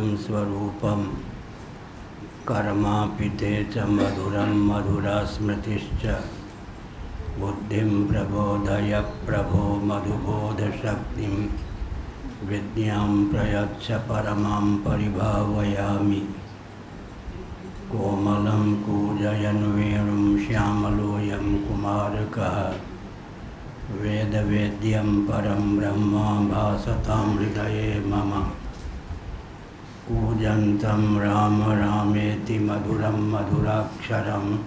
मधुरं स्वरूपं कर्मापिते च मधुरं मधुरा स्मृतिश्च बुद्धिं प्रबोधय प्रभो मधुबोधशक्तिं विद्यां प्रयच्छ परमां परिभावयामि। कोमलं कूजयन् वेणुं श्यामलोऽयं कुमारकः वेदवेद्यं परं ब्रह्म भासतां हृदये मम। कूजन्तं राम रामेति मधुरं मधुराक्षरम्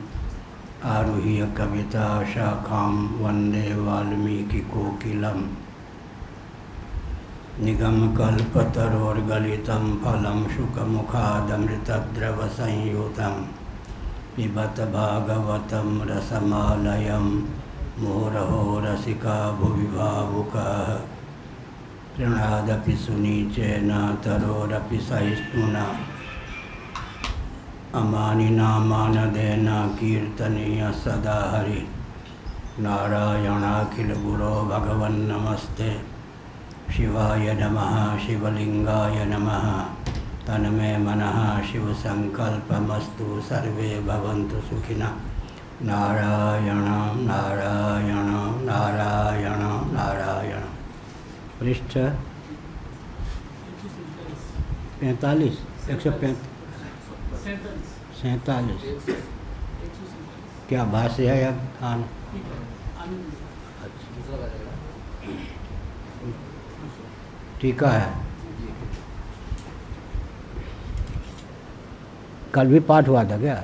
आरुह्य कविता शाखां वन्दे वाल्मीकिकोकिलम्। निगमकल्पतरोर्गलितं फलं शुकमुखादमृतद्रवसंयुतं पिबत भागवतं रसमालयं मुहुरहो रसिका भुवि भावुकाः। तृणादपि सुनीचेन तरोरपि सहिष्णुना अमानिना मानदेन कीर्तनीय सदा हरि। नारायणाखिलगुरो भगवन्नमस्ते शिवाय नमः शिवलिंगाय नमः। तन्मे मनः शिवसंकल्पमस्तु सर्वे भवन्तु सुखिनः। नारायण नारायण नारायण नारायण। पृष्ठ 45 147। क्या भाष्य है या आन? टीका है। कल भी पाठ हुआ था क्या?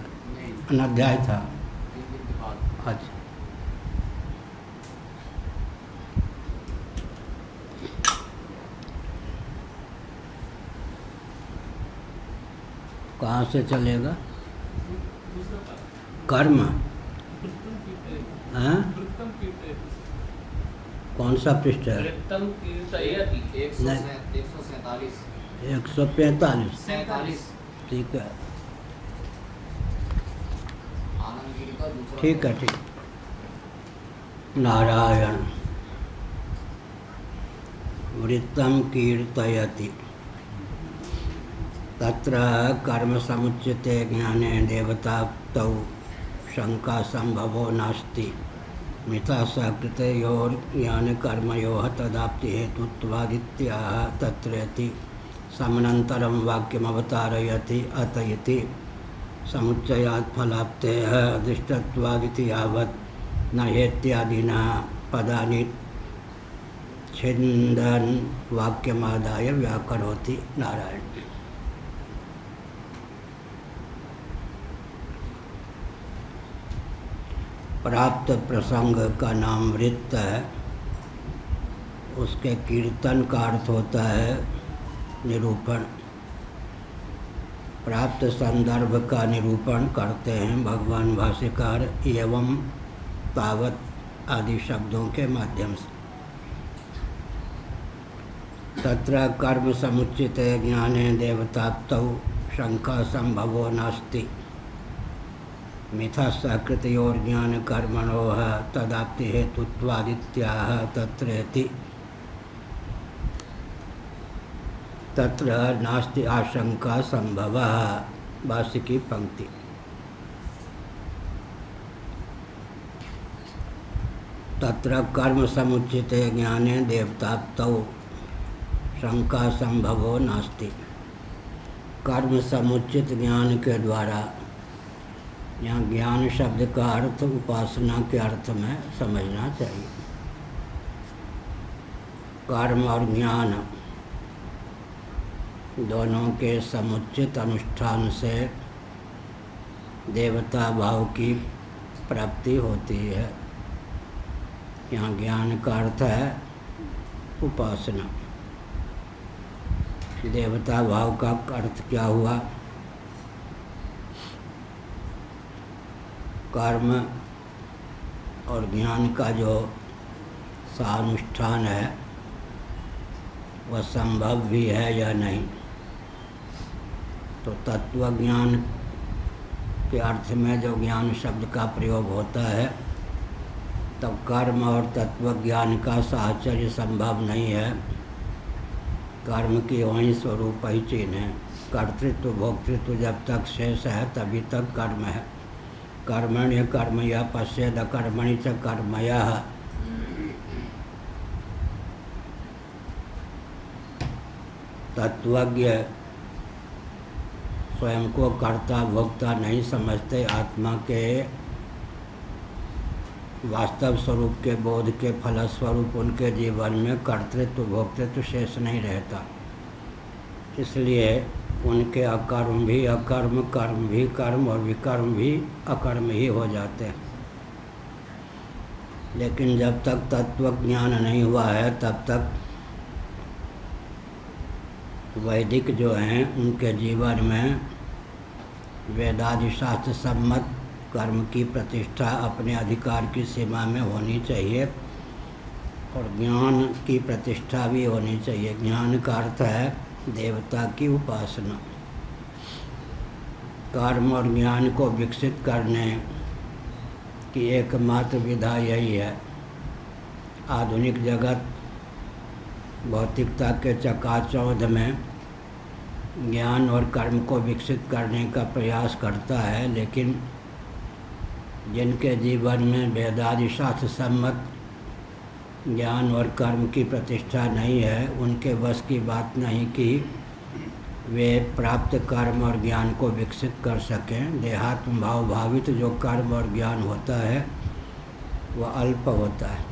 अनाध्याय था। अच्छा, कहाँ से चलेगा? कर्म हाँ? कौन सा पृष्ठ है? 145। ठीक है, ठीक है, ठीक। नारायण वृत्तं कीर्तयति तत्र कर्म समुच्यते ज्ञाने देवताप्तौ शंका संभवो नास्ति। मिथा सकृतयोर्ज्ञानकर्मयोः तदाप्ति हेतुत्वादित्याह तत्रेति समनन्तरं वाक्यमवतारयति। अत इति समुच्चयात् फलाप्तेः अदृष्टत्वादिति यावत् न हेत्यादिना पदानि छिन्दन् वाक्यमादाय व्याकरोति। नारायण। प्राप्त प्रसंग का नाम वृत्त है। उसके कीर्तन का अर्थ होता है निरूपण। प्राप्त संदर्भ का निरूपण करते हैं भगवान भाष्यकार एवं तावत आदि शब्दों के माध्यम से। तत्र कर्म समुचिते ज्ञाने देवताप्तौ शंका संभवो नास्ति। मिथा सकृतयोर्ज्ञान कर्मणोः तदाप्ति हेतुत्वादित्याह तत्रेति तत्र नास्ति आशंका संभवः। भाष्य की पंक्ति। तत्र कर्म समुचिते ज्ञाने देवताप्तौ शंका संभवो नास्ति। कर्म समुचित ज्ञान के द्वारा, यहाँ ज्ञान शब्द का अर्थ उपासना के अर्थ में समझना चाहिए। कर्म और ज्ञान दोनों के समुचित अनुष्ठान से देवता भाव की प्राप्ति होती है। यहाँ ज्ञान का अर्थ है उपासना। देवता भाव का अर्थ क्या हुआ? कर्म और ज्ञान का जो सानुष्ठान है वह संभव भी है या नहीं। तो तत्व ज्ञान के अर्थ में जो ज्ञान शब्द का प्रयोग होता है तब कर्म और तत्व ज्ञान का साहचर्य संभव नहीं है। कर्म की वही स्वरूप ही चिन्ह है, कर्तृत्व भोक्तृत्व जब तक शेष है तभी तक कर्म है। कर्मण्य कर्मया पश्येद अकर्मणि च कर्मयः। तत्वज्ञ स्वयं को कर्ता भोक्ता नहीं समझते, आत्मा के वास्तव स्वरूप के बोध के फलस्वरूप उनके जीवन में कर्तृत्व भोक्तृत्व शेष नहीं रहता। इसलिए उनके अकर्म भी अकर्म, कर्म भी कर्म और विकर्म भी अकर्म ही हो जाते हैं। लेकिन जब तक तत्व ज्ञान नहीं हुआ है तब तक वैदिक जो हैं उनके जीवन में वेदादि शास्त्र सम्मत कर्म की प्रतिष्ठा अपने अधिकार की सीमा में होनी चाहिए और ज्ञान की प्रतिष्ठा भी होनी चाहिए। ज्ञान का अर्थ है देवता की उपासना। कर्म और ज्ञान को विकसित करने की एकमात्र विधा यही है। आधुनिक जगत भौतिकता के चकाचौंध में ज्ञान और कर्म को विकसित करने का प्रयास करता है, लेकिन जिनके जीवन में वेदादि शास्त्र सम्मत ज्ञान और कर्म की प्रतिष्ठा नहीं है उनके बस की बात नहीं कि वे प्राप्त कर्म और ज्ञान को विकसित कर सकें। देहात्म भाव भावित जो कर्म और ज्ञान होता है वह अल्प होता है।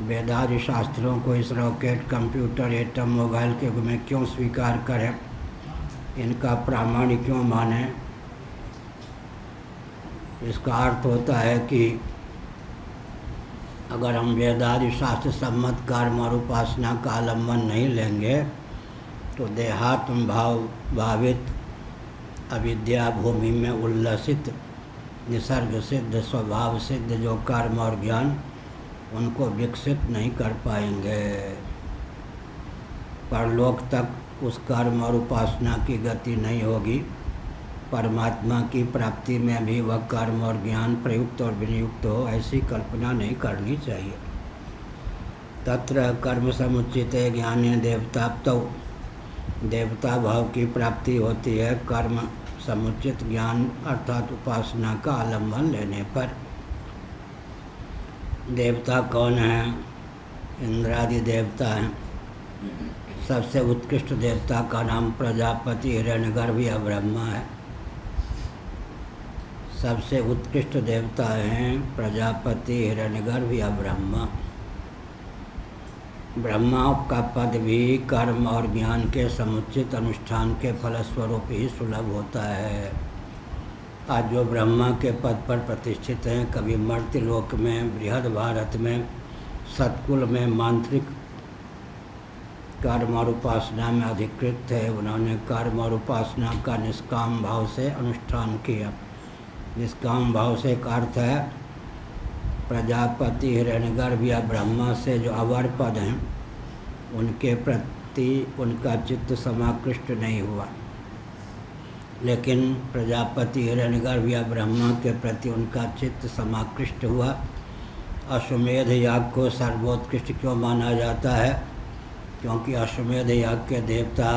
वेदादि शास्त्रों को इस रॉकेट, कंप्यूटर, एटम, मोबाइल के युग में क्यों स्वीकार करें, इनका प्रामाणिक क्यों माने? इसका अर्थ होता है कि अगर हम वेदादि शास्त्र सम्मत कर्म और उपासना का आलम्बन नहीं लेंगे तो देहात्म भाव भावित अविद्या भूमि में उल्लसित निसर्ग सिद्ध स्वभाव सिद्ध जो कर्म और ज्ञान उनको विकसित नहीं कर पाएंगे। परलोक तक उस कर्म और उपासना की गति नहीं होगी। परमात्मा की प्राप्ति में भी वह कर्म और ज्ञान प्रयुक्त और विनियुक्त हो, ऐसी कल्पना नहीं करनी चाहिए। तत्र कर्म समुचिते ज्ञाने देवताप्तौ, देवता भाव की प्राप्ति होती है कर्म समुचित ज्ञान अर्थात उपासना का आलम्बन लेने पर। देवता कौन है? इंद्रादि देवता हैं। सबसे उत्कृष्ट देवता का नाम प्रजापति हिरण्यगर्भ या ब्रह्मा है। सबसे उत्कृष्ट देवता हैं प्रजापति हिरण्यगर्भ या ब्रह्मा। ब्रह्मा का पद भी कर्म और ज्ञान के समुचित अनुष्ठान के फलस्वरूप ही सुलभ होता है। आज जो ब्रह्मा के पद पर प्रतिष्ठित हैं, कभी मर्त्यलोक में, बृहद भारत में, सतकुल में मांत्रिक कर्म और उपासना में अधिकृत थे। उन्होंने कर्म और उपासना का निष्काम भाव से अनुष्ठान किया। निष्काम भाव से एक अर्थ है प्रजापति हिरण्यगर्भ या ब्रह्मा से जो अवर पद हैं उनके प्रति उनका चित्त समाकृष्ट नहीं हुआ, लेकिन प्रजापति हिरण्यगर्भ या ब्रह्मा के प्रति उनका चित्त समाकृष्ट हुआ। अश्वमेध याग को सर्वोत्कृष्ट क्यों माना जाता है? क्योंकि अश्वमेध याग के देवता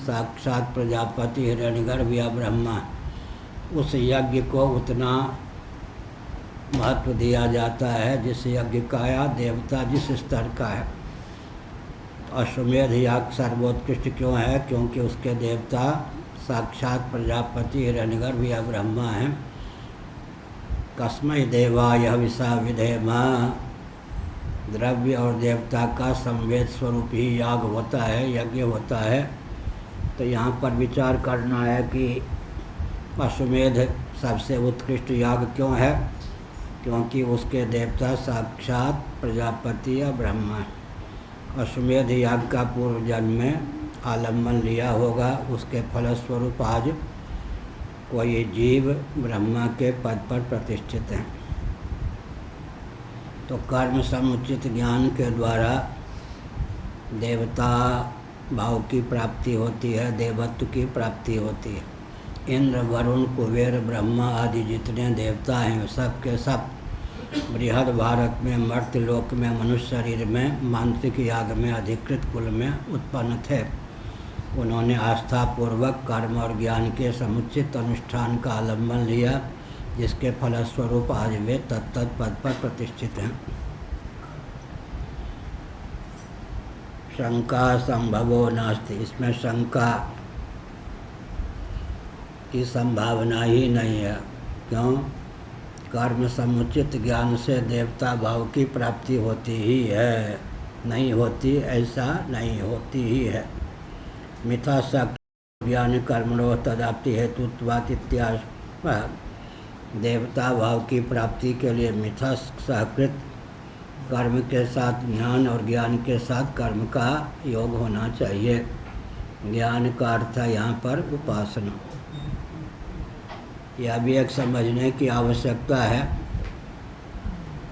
साक्षात प्रजापति हिरण्यगर्भ या ब्रह्मा। उस यज्ञ को उतना महत्व दिया जाता है जिस यज्ञ का या देवता जिस स्तर का है। अश्वमेध याग सर्वोत्कृष्ट क्यों है? क्योंकि उसके देवता साक्षात प्रजापति हिरण्यगर्भ या ब्रह्मा हैं। कस्मै देवाय हविषा विधेम, द्रव्य और देवता का संवेद स्वरूप ही याग होता है, यज्ञ होता है। तो यहाँ पर विचार करना है कि अश्वमेध सबसे उत्कृष्ट याग क्यों है? क्योंकि उसके देवता साक्षात प्रजापति या ब्रह्मा। अश्वमेध याग का पूर्व जन्म में आलम्बन लिया होगा, उसके फलस्वरूप आज कोई जीव ब्रह्मा के पद पर प्रतिष्ठित है। तो कर्म समुचित ज्ञान के द्वारा देवता भाव की प्राप्ति होती है, देवत्व की प्राप्ति होती है। इंद्र, वरुण, कुबेर, ब्रह्मा आदि जितने देवता हैं सब के सब बृहद भारत में, मर्त्यलोक में, मनुष्य शरीर में, मांत्रिक याग में, अधिकृत कुल में उत्पन्न थे। उन्होंने आस्थापूर्वक कर्म और ज्ञान के समुचित अनुष्ठान का आलम्बन लिया, जिसके फलस्वरूप आज वे तत्त पद पर प्रतिष्ठित हैं। शंका संभवो नास्ति, इसमें शंका की संभावना ही नहीं है। क्यों? कर्म समुचित ज्ञान से देवता भाव की प्राप्ति होती ही है, नहीं होती ऐसा नहीं, होती ही है। मिथा शक्ति ज्ञान कर्मणो तदाप्ति हेतुत्वात् इत्यादि। देवता भाव की प्राप्ति के लिए मिथा सहकृत कर्म के साथ ज्ञान और ज्ञान के साथ कर्म का योग होना चाहिए। ज्ञान का अर्थ है यहाँ पर उपासना। यह भी एक समझने की आवश्यकता है,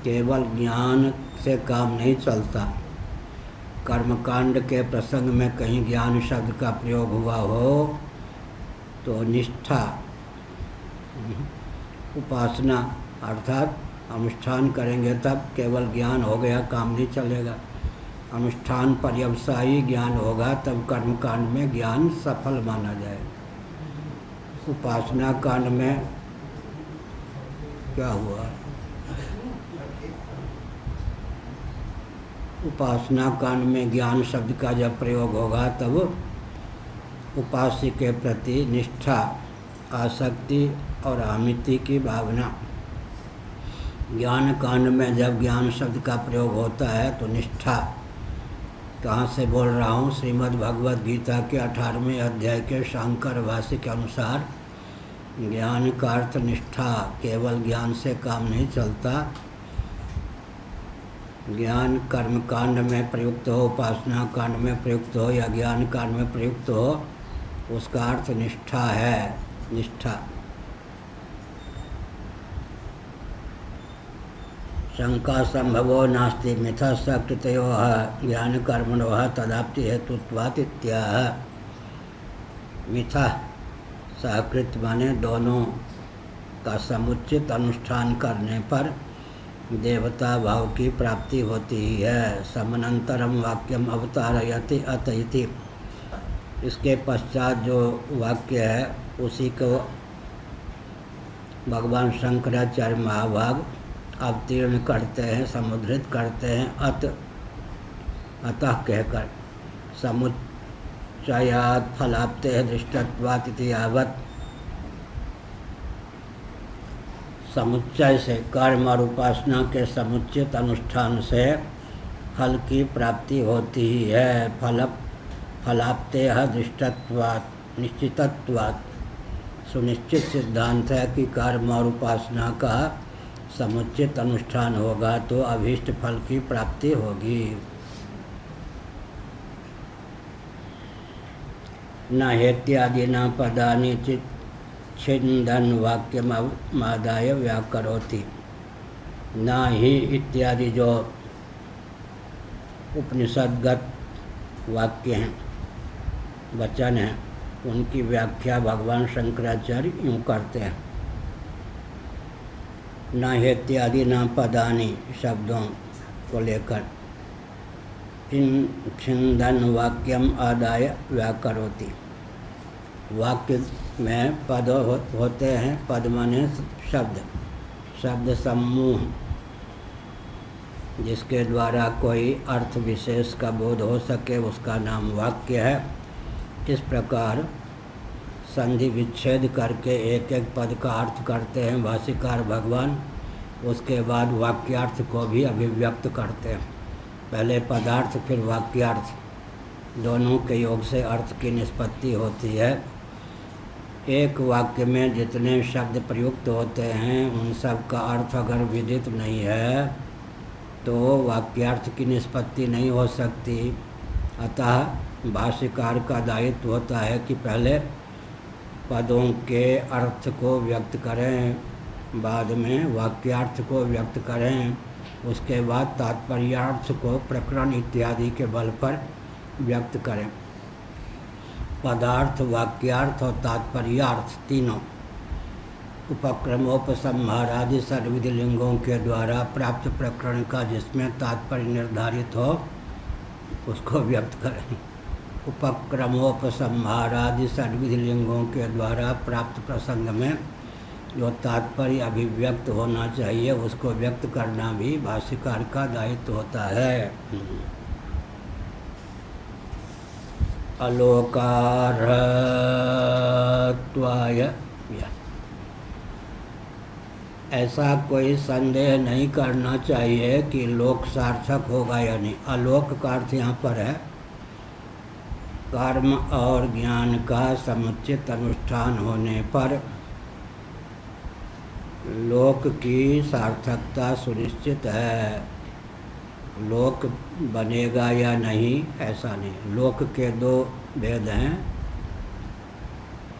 केवल ज्ञान से काम नहीं चलता। कर्मकांड के प्रसंग में कहीं ज्ञान शब्द का प्रयोग हुआ हो तो निष्ठा, उपासना अर्थात अनुष्ठान करेंगे तब केवल ज्ञान हो गया, काम नहीं चलेगा। अनुष्ठान पर्यवसायी ज्ञान होगा तब कर्मकांड में ज्ञान सफल माना जाएगा। उपासना कांड में क्या हुआ? उपासना कांड में ज्ञान शब्द का जब प्रयोग होगा तब उपास्य के प्रति निष्ठा, आसक्ति और आमिति की भावना। ज्ञान कांड में जब ज्ञान शब्द का प्रयोग होता है तो निष्ठा, कहाँ से बोल रहा हूँ? श्रीमद् भगवद गीता के 18वें अध्याय के शांकर भाष्य के अनुसार ज्ञान का अर्थ निष्ठा, केवल ज्ञान से काम नहीं चलता। ज्ञान कर्म कांड में प्रयुक्त हो, उपासना कांड में प्रयुक्त हो या ज्ञान कांड में प्रयुक्त हो, उसका अर्थ निष्ठा है। निष्ठा। शंका संभवो नास्ति मिथा सकृतयोः ज्ञान कर्मणोः तदाप्ति हेतुत्वात् इत्याह। मिथा सहकृत माने दोनों का समुचित अनुष्ठान करने पर देवता भाव की प्राप्ति होती ही है। समनंतरम वाक्यम अवतारयति अत इति। इसके पश्चात जो वाक्य है उसी को भगवान शंकराचार्य महाभाग अवतीर्ण करते हैं, समुद्रित करते हैं अतः कहकर। समुच्चयात् फलाप्ते दृष्टत्वात् इति यावत्। समुच्चय से, कर्म और उपासना के समुचित अनुष्ठान से फल की प्राप्ति होती ही है। फलाप्ते दृष्टत्वात् निश्चितत्वात्। सुनिश्चित सिद्धांत है कि कर्म और उपासना का समुचित अनुष्ठान होगा तो अभीष्ट फल की प्राप्ति होगी। न हेत्यादि न पदानि छिन्दन् वाक्यमादाय व्याकरोति। न ही इत्यादि जो उपनिषदगत वाक्य हैं, वचन हैं, उनकी व्याख्या भगवान शंकराचार्य यूँ करते हैं। न हेत्यादि न पदानि शब्दों को लेकर छिन्दन् वाक्यम आदाय व्याकरोति। वाक्य में पद होते हैं, पद माने शब्द, शब्द समूह जिसके द्वारा कोई अर्थ विशेष का बोध हो सके उसका नाम वाक्य है। इस प्रकार संधि विच्छेद करके एक एक पद का अर्थ करते हैं भाष्यकार भगवान। उसके बाद वाक्यार्थ को भी अभिव्यक्त करते हैं। पहले पदार्थ फिर वाक्यार्थ, दोनों के योग से अर्थ की निष्पत्ति होती है। एक वाक्य में जितने शब्द प्रयुक्त होते हैं उन सब का अर्थ अगर विदित नहीं है तो वाक्यार्थ की निष्पत्ति नहीं हो सकती। अतः भाष्यकार का दायित्व होता है कि पहले पदों के अर्थ को व्यक्त करें, बाद में वाक्यार्थ को व्यक्त करें, उसके बाद तात्पर्यार्थ को प्रकरण इत्यादि के बल पर व्यक्त करें। पदार्थ, वाक्यार्थ और तात्पर्यार्थ तीनों उपक्रमोपसंहारादि सर्वविधि लिंगों के द्वारा प्राप्त प्रकरण का जिसमें तात्पर्य निर्धारित हो उसको व्यक्त करें। उपक्रमोपसंहारादि षड्विधि लिंगों के द्वारा प्राप्त प्रसंग में जो तात्पर्य अभिव्यक्त होना चाहिए उसको व्यक्त करना भी भाष्यकार का दायित्व होता है। अलोकारत्वाय, ऐसा कोई संदेह नहीं करना चाहिए कि लोक सार्थक होगा या नहीं। आलोक का अर्थ यहाँ पर है कर्म और ज्ञान का समुचित अनुष्ठान होने पर लोक की सार्थकता सुनिश्चित है। लोक बनेगा या नहीं ऐसा नहीं। लोक के दो भेद हैं,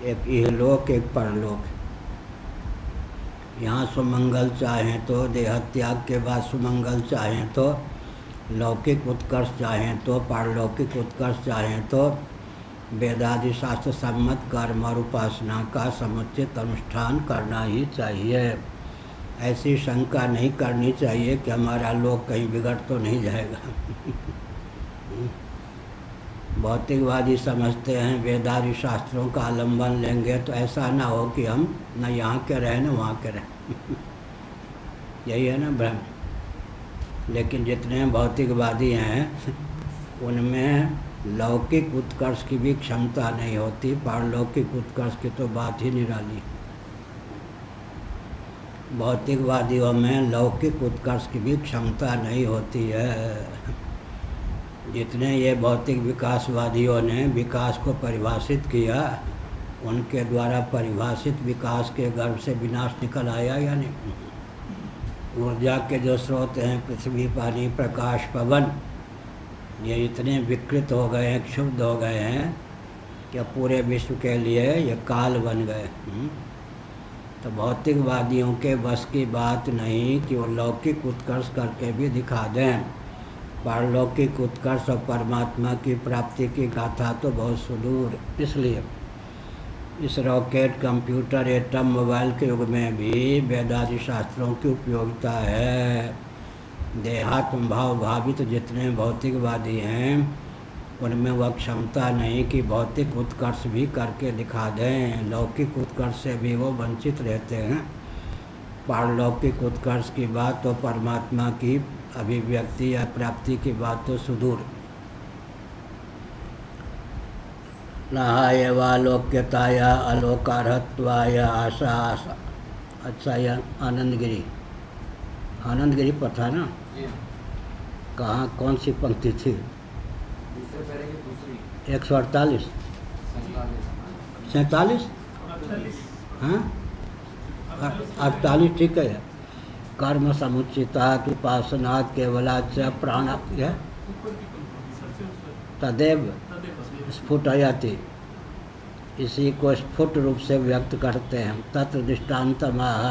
एक इहलोक एक परलोक। यहाँ सुमंगल चाहें तो देहत्याग के बाद सुमंगल चाहें तो लौकिक उत्कर्ष चाहें तो पारलौकिक उत्कर्ष चाहें तो वेदादि शास्त्र सम्मत कर्म और उपासना का समुचित अनुष्ठान करना ही चाहिए। ऐसी शंका नहीं करनी चाहिए कि हमारा लोक कहीं बिगड़ तो नहीं जाएगा। भौतिकवादी समझते हैं वेदादि शास्त्रों का आलम्बन लेंगे तो ऐसा ना हो कि हम न यहाँ के रहें न वहाँ के रहें। यही है ना भ्रम। लेकिन जितने भौतिकवादी हैं उनमें लौकिक उत्कर्ष की भी क्षमता नहीं होती, पारलौकिक उत्कर्ष की तो बात ही निराली। भौतिकवादियों में लौकिक उत्कर्ष की भी क्षमता नहीं होती है। जितने ये भौतिक विकासवादियों ने विकास को परिभाषित किया, उनके द्वारा परिभाषित विकास के गर्भ से विनाश निकल आया या नहीं। ऊर्जा के जो स्रोत हैं पृथ्वी, पानी, प्रकाश, पवन, ये इतने विकृत हो गए हैं, क्षुब्ध हो गए हैं कि पूरे विश्व के लिए ये काल बन गए। तो भौतिकवादियों के बस की बात नहीं कि वो लौकिक उत्कर्ष करके भी दिखा दें। पारलौकिक उत्कर्ष और परमात्मा की प्राप्ति की गाथा तो बहुत सुदूर। इसलिए इस रॉकेट, कंप्यूटर, एटम, मोबाइल के युग में भी वेदादि शास्त्रों की उपयोगिता है। देहात्म भाव भावित जितने भौतिकवादी हैं उनमें वह क्षमता नहीं कि भौतिक उत्कर्ष भी करके दिखा दें। लौकिक उत्कर्ष से भी वो वंचित रहते हैं। पारलौकिक उत्कर्ष की बात तो परमात्मा की अभिव्यक्ति या प्राप्ति की बात तो सुदूर। नहाय वालोक्यताया अलोकारत्वाय आशा। अच्छा, यह आनंदगिरी पता ना कहाँ, कौन सी पंक्ति थी? 148 47 हाँ 48 ठीक है। कर्म समुचितात् उपासनात् केवलाच्च प्राण तदेव स्फुटयति, इसी को स्फुट रूप से व्यक्त करते हैं। तत्र दृष्टान्तमाह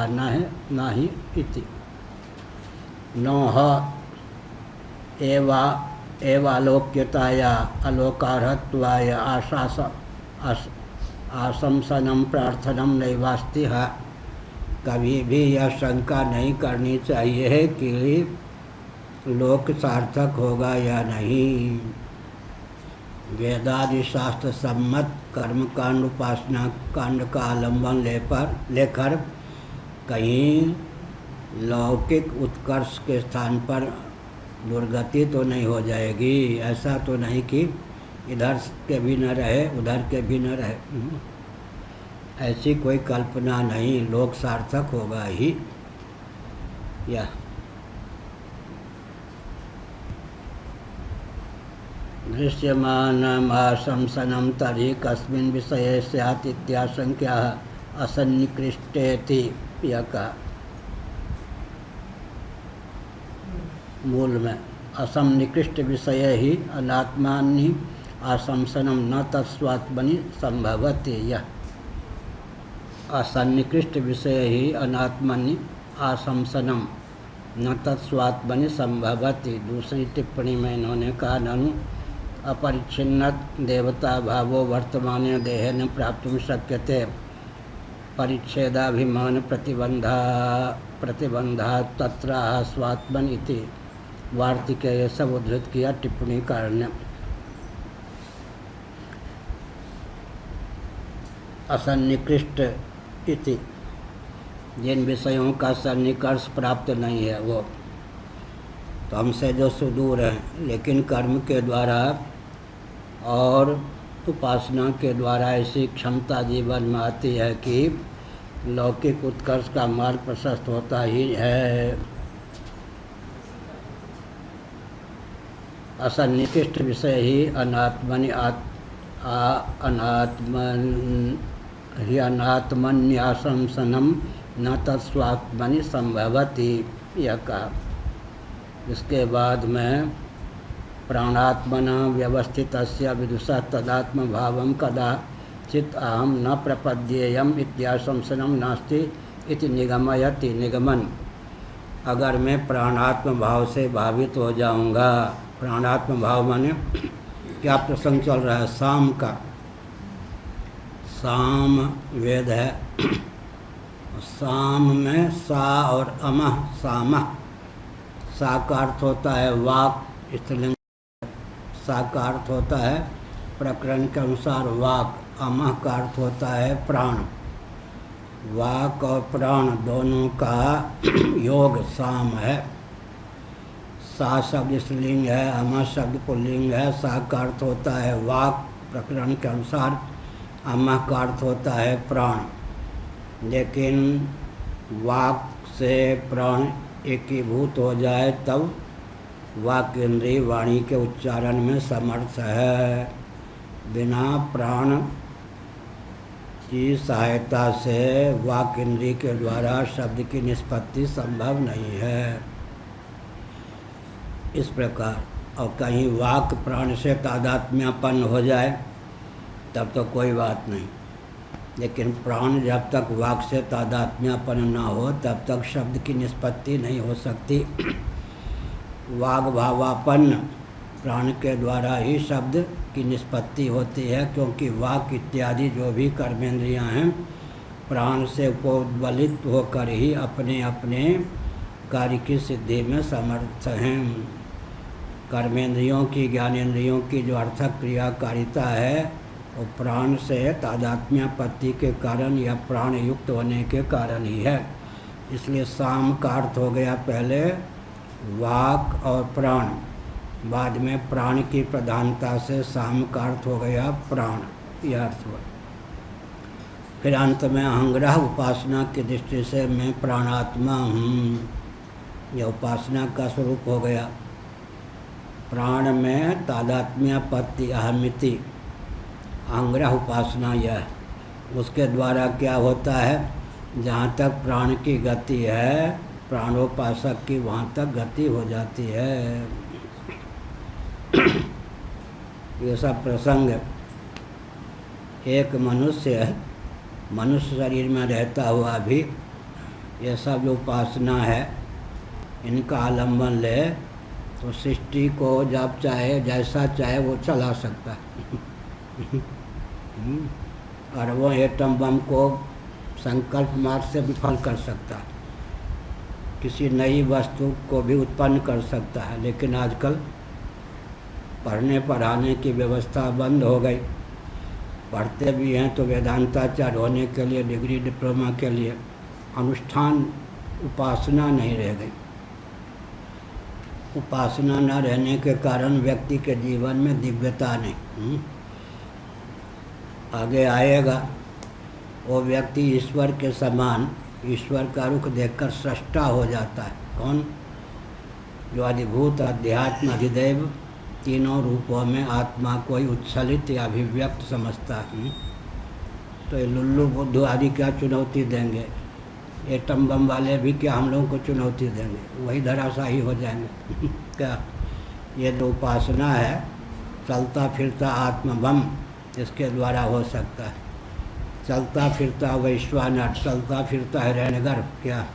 नहि इति नोह एवालोक्यताया अलोकारत्वाय आशंसनम प्रार्थनम नैवास्ति है। कभी भी यह शंका नहीं करनी चाहिए कि लोक सार्थक होगा या नहीं। वेदादि शास्त्र सम्मत कर्मकांड, उपासना कांड का आलम्बन लेकर कहीं लौकिक उत्कर्ष के स्थान पर दुर्गति तो नहीं हो जाएगी। ऐसा तो नहीं कि इधर के भी न रहे उधर के भी न रहे, ऐसी कोई कल्पना नहीं। लोक सार्थक होगा ही। यह दृश्यमानम आशंसनम तर्हि कस्मिन् विषये स्यात् इत्याशंक्या असन्निकृष्टेति। यह कहा मूल में असन्निकृष्ट विषय ही अनात्मानि आशंसनम न तत्स्वात्मनि संभवति। यह असन्निकृष्ट विषय ही अनात्मनि आशंसनम न तत्स्वात्मनि संभवति। दूसरी टिप्पणी में इन्होंने कहा ननु अपरिच्छिन्न देवता भावो वर्तमान देहेन प्राप्तुं शक्यते परिच्छेदाभिमान प्रतिबंधा तत्र स्वात्मन इति। वार्तिकेय सब उद्धृत किया टिप्पणीकार ने। असन्निकृष्ट इति, जिन विषयों का सन्निकर्ष प्राप्त नहीं है वो तो हमसे जो सुदूर हैं, लेकिन कर्म के द्वारा और उपासना के द्वारा ऐसी क्षमता जीवन में आती है कि लौकिक उत्कर्ष का मार्ग प्रशस्त होता ही है। असन्निकृष्ट विषय ही अनात्मन्यासंसनम न तत्स्वात्मनि संभवति, यह कहा। इसके बाद में प्राणात्मना व्यवस्थितस्य विदुषा तदात्म भावम कदाचित् अहम न प्रपद्येयम इत्याशंसनम नास्ति इति निगमयति। निगमन, अगर मैं प्राणात्म भाव से भावित हो जाऊंगा, प्राणात्म भाव माने क्या प्रसंग चल रहा है? साम का, साम वेद है, साम में सा और अमः, सामः, सा का अर्थ होता है वाक, स्त्रीलिंग, सा का अर्थ होता है प्रकरण के अनुसार वाक, अमः का अर्थ होता है प्राण। वाक और प्राण दोनों का योग साम है। सा शब्द स्त्रीलिंग है, अमः शब्द पुल्लिंग है। सा का अर्थ होता है वाक प्रकरण के अनुसार, अमः का अर्थ होता है प्राण। लेकिन वाक से प्राण एकीभूत हो जाए तब वाक इंद्रिय वाणी के उच्चारण में समर्थ है। बिना प्राण की सहायता से वाक इंद्रिय के द्वारा शब्द की निष्पत्ति संभव नहीं है। इस प्रकार, और कहीं वाक प्राण से तादात्म्यपन्न हो जाए तब तो कोई बात नहीं, लेकिन प्राण जब तक वाक से तादात्म्यपन्न न हो तब तक शब्द की निष्पत्ति नहीं हो सकती। वाग भावापन्न प्राण के द्वारा ही शब्द की निष्पत्ति होती है, क्योंकि वाक इत्यादि जो भी कर्मेंद्रियां हैं प्राण से उपोद्बलित होकर ही अपने अपने कार्य की सिद्धि में समर्थ हैं। कर्मेंद्रियों की, ज्ञानेंद्रियों की जो अर्थक क्रियाकारिता है वो प्राण से तादात्म्यपत्ति के कारण या प्राण युक्त होने के कारण ही है। इसलिए साम का अर्थ हो गया पहले वाक और प्राण, बाद में प्राण की प्रधानता से साम का अर्थ हो गया प्राण, यह अर्थ हुआ। फिर अंत में अहंग्रह उपासना की दृष्टि से मैं प्राणात्मा हूँ, यह उपासना का स्वरूप हो गया। प्राण में तादात्म्यपत्ति अहमिति, अहंग्रह उपासना यह, उसके द्वारा क्या होता है, जहाँ तक प्राण की गति है प्राणोपासक की वहाँ तक गति हो जाती है। ये सब प्रसंग, एक मनुष्य शरीर में रहता हुआ भी ये सब जो उपासना है इनका आलम्बन ले तो सृष्टि को जब चाहे जैसा चाहे वो चला सकता है। और वो एटम बम को संकल्प मार्ग से विफल कर सकता है, किसी नई वस्तु को भी उत्पन्न कर सकता है। लेकिन आजकल पढ़ने पढ़ाने की व्यवस्था बंद हो गई। पढ़ते भी हैं तो वेदांताचार्य होने के लिए, डिग्री डिप्लोमा के लिए, अनुष्ठान उपासना नहीं रह गई। उपासना न रहने के कारण व्यक्ति के जीवन में दिव्यता नहीं। आगे आएगा वो व्यक्ति ईश्वर के समान, ईश्वर का रुख देखकर सृष्टा हो जाता है। कौन? जो अधिभूत, अध्यात्म, अधिदैव तीनों रूपों में आत्मा कोई उच्छलित या अभिव्यक्त समझता है। तो ये लुल्लू बुद्धू आदि क्या चुनौती देंगे? एटम बम वाले भी क्या हम लोगों को चुनौती देंगे? वही धराशाही हो जाएंगे। क्या ये जो उपासना है, चलता फिरता आत्म बम, इसके द्वारा हो सकता है। चलता फिरता वैश्वानर, चलता फिरता हिरण्यगर्भ, क्या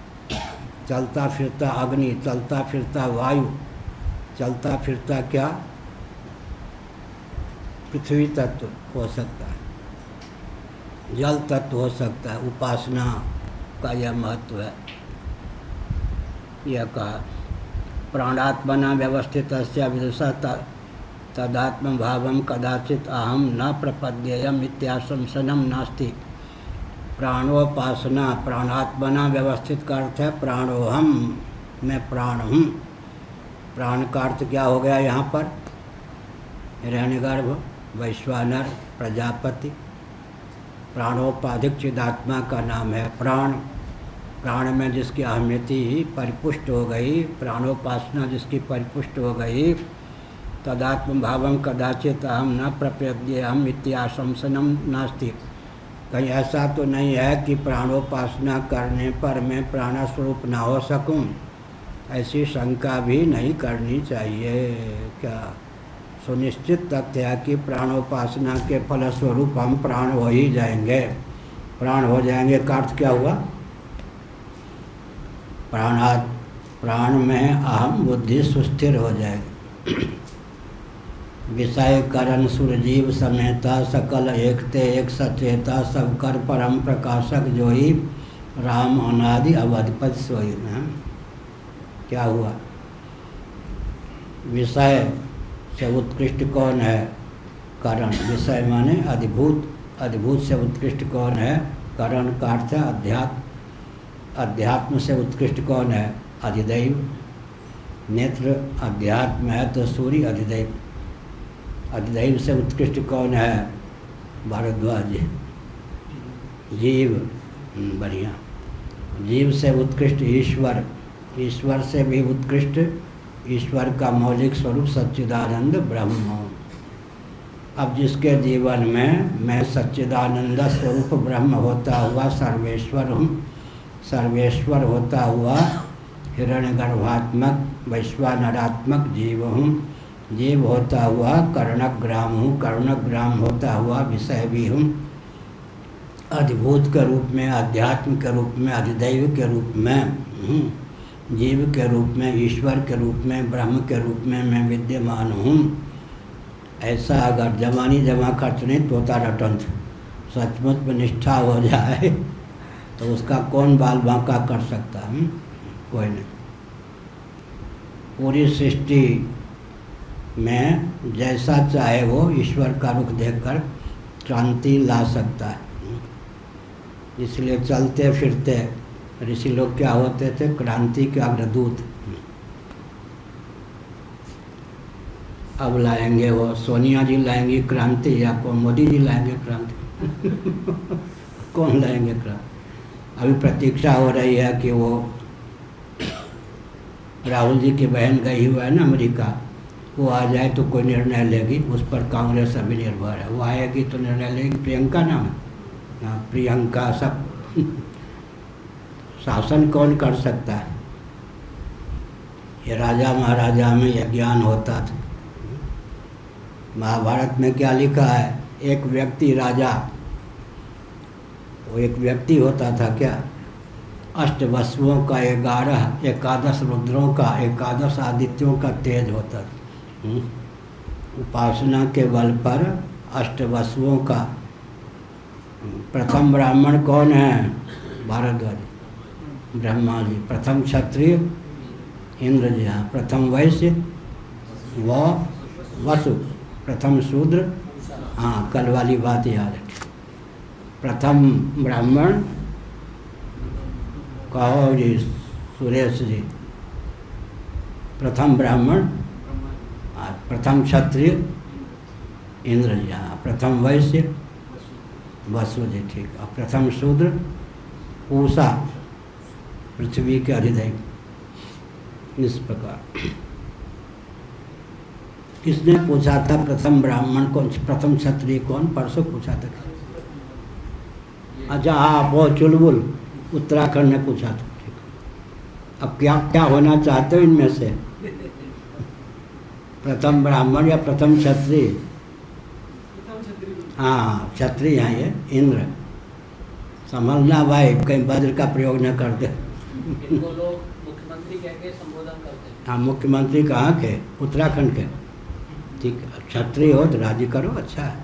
चलता फिरता अग्नि, चलता फिरता वायु, चलता फिरता क्या पृथ्वी तत्व हो सकता है, जल तत्व हो सकता है। उपासना का यह महत्व है। यह कहा प्राणात्मना व्यवस्थित विदुषा तदात्म भावम कदाचित अहम न प्रपद्येयम इत्याशंसनम नास्ति। प्राणोपासना, प्राणात्मना व्यवस्थित का अर्थ है प्राणोहम, मैं प्राण हूँ। प्राण का अर्थ क्या हो गया यहाँ पर? हिरण्यगर्भ, वैश्वानर, प्रजापति। प्राणोपाधिक चिदात्मा का नाम है प्राण। प्राण में जिसकी अहमियति परिपुष्ट हो गई, प्राणोपासना जिसकी परिपुष्ट हो गई, तदात्म भावम कदाचित अहम न प्रपद्येहम इत्याशंसनम नास्ति। कहीं ऐसा तो नहीं है कि प्राणोपासना करने पर मैं प्राणस्वरूप न हो सकूं, ऐसी शंका भी नहीं करनी चाहिए। क्या सुनिश्चित तथ्य है कि प्राणोपासना के फलस्वरूप हम प्राण हो ही जाएंगे। प्राण हो जाएंगे का अर्थ क्या हुआ? प्राण में अहम बुद्धि सुस्थिर हो जाएगी। विषय करण सुरजीव समेता सकल एकते एक सचेता, सब कर परम प्रकाशक जोई, राम अनादि अवधिपति सोई। क्या हुआ? विषय से उत्कृष्ट कौन है? करण। विषय माने अधिभूत, अधिभूत से उत्कृष्ट कौन है? करण का अर्थ है अध्यात्म। अध्यात्म से उत्कृष्ट कौन है? अधिदैव। नेत्र अध्यात्म है तो सूर्य अधिदैव। अधिदैव से उत्कृष्ट कौन है? भारद्वाज। जीव, बढ़िया। जीव से उत्कृष्ट ईश्वर। ईश्वर से भी उत्कृष्ट ईश्वर का मौलिक स्वरूप सच्चिदानंद ब्रह्म। अब जिसके जीवन में मैं सच्चिदानंद स्वरूप ब्रह्म होता हुआ सर्वेश्वर हूँ, सर्वेश्वर होता हुआ हिरण्यगर्भात्मक वैश्वानरात्मक जीव हूँ, जीव होता हुआ कर्णग्राम हूँ, कर्णग्राम होता हुआ विषय भी हूँ, अधिभूत के रूप में, अध्यात्म के रूप में, अधिदैव के रूप में, जीव के रूप में, ईश्वर के रूप में, ब्रह्म के रूप में मैं विद्यमान हूँ। ऐसा अगर जमानी जमा खर्च नहीं तोता रटंत सचमुच में निष्ठा हो जाए तो उसका कौन बाल बांका कर सकता है? कोई नहीं। पूरी सृष्टि में जैसा चाहे वो ईश्वर का रुख देखकर क्रांति ला सकता है। इसलिए चलते फिरते ऋषि लोग क्या होते थे? क्रांति के अग्रदूत। अब लाएंगे वो सोनिया जी लाएंगी क्रांति या कौन मोदी जी लाएंगे क्रांति? कौन लाएंगे क्रांति? अभी प्रतीक्षा हो रही है कि वो राहुल जी की बहन गई हुआ है ना अमेरिका, वो आ जाए तो कोई निर्णय लेगी। उस पर कांग्रेस अभी निर्भर है। वो आएगी तो निर्णय लेगी। प्रियंका नाम है, हाँ प्रियंका। सब शासन कौन कर सकता है? ये राजा महाराजा में यह ज्ञान होता था। महाभारत में क्या लिखा है? एक व्यक्ति राजा, वो एक व्यक्ति होता था क्या? अष्टवसुओं का 11, 11 रुद्रों का, 11 आदित्यों का तेज होता था। उपासना के बल पर अष्टवसुओं का। प्रथम ब्राह्मण कौन है? भारद्वाज, ब्रह्मा जी। प्रथम क्षत्रिय इंद्र जी। हाँ, प्रथम वैश्य व वसु, प्रथम शूद्र। हाँ, कल वाली बात याद रखें। प्रथम ब्राह्मण कहो जी सुरेश जी, प्रथम ब्राह्मण, प्रथम क्षत्रिय इंद्र जी। हाँ, प्रथम वैश्य वसु जी, ठीक। और प्रथम शूद्र पूषा, पृथ्वी के अधिदैव। इस प्रकार किसने पूछा था प्रथम ब्राह्मण कौन, प्रथम क्षत्रिय कौन? परसों पूछा था। अच्छा हाँ, वो चुलबुल उत्तराखंड ने पूछा था। ठीक। अब क्या क्या होना चाहते हो इनमें से? प्रथम ब्राह्मण या प्रथम क्षत्रिय? हाँ, क्षत्रिय हैं ये। इंद्र संभलना भाई, कहीं वज्र का प्रयोग न कर दे। इनको लोग मुख्यमंत्री कह के संबोधन करते हैं। हाँ, मुख्यमंत्री कहाँ के? उत्तराखंड के। ठीक, क्षत्रिय हो तो राजी करो, अच्छा है।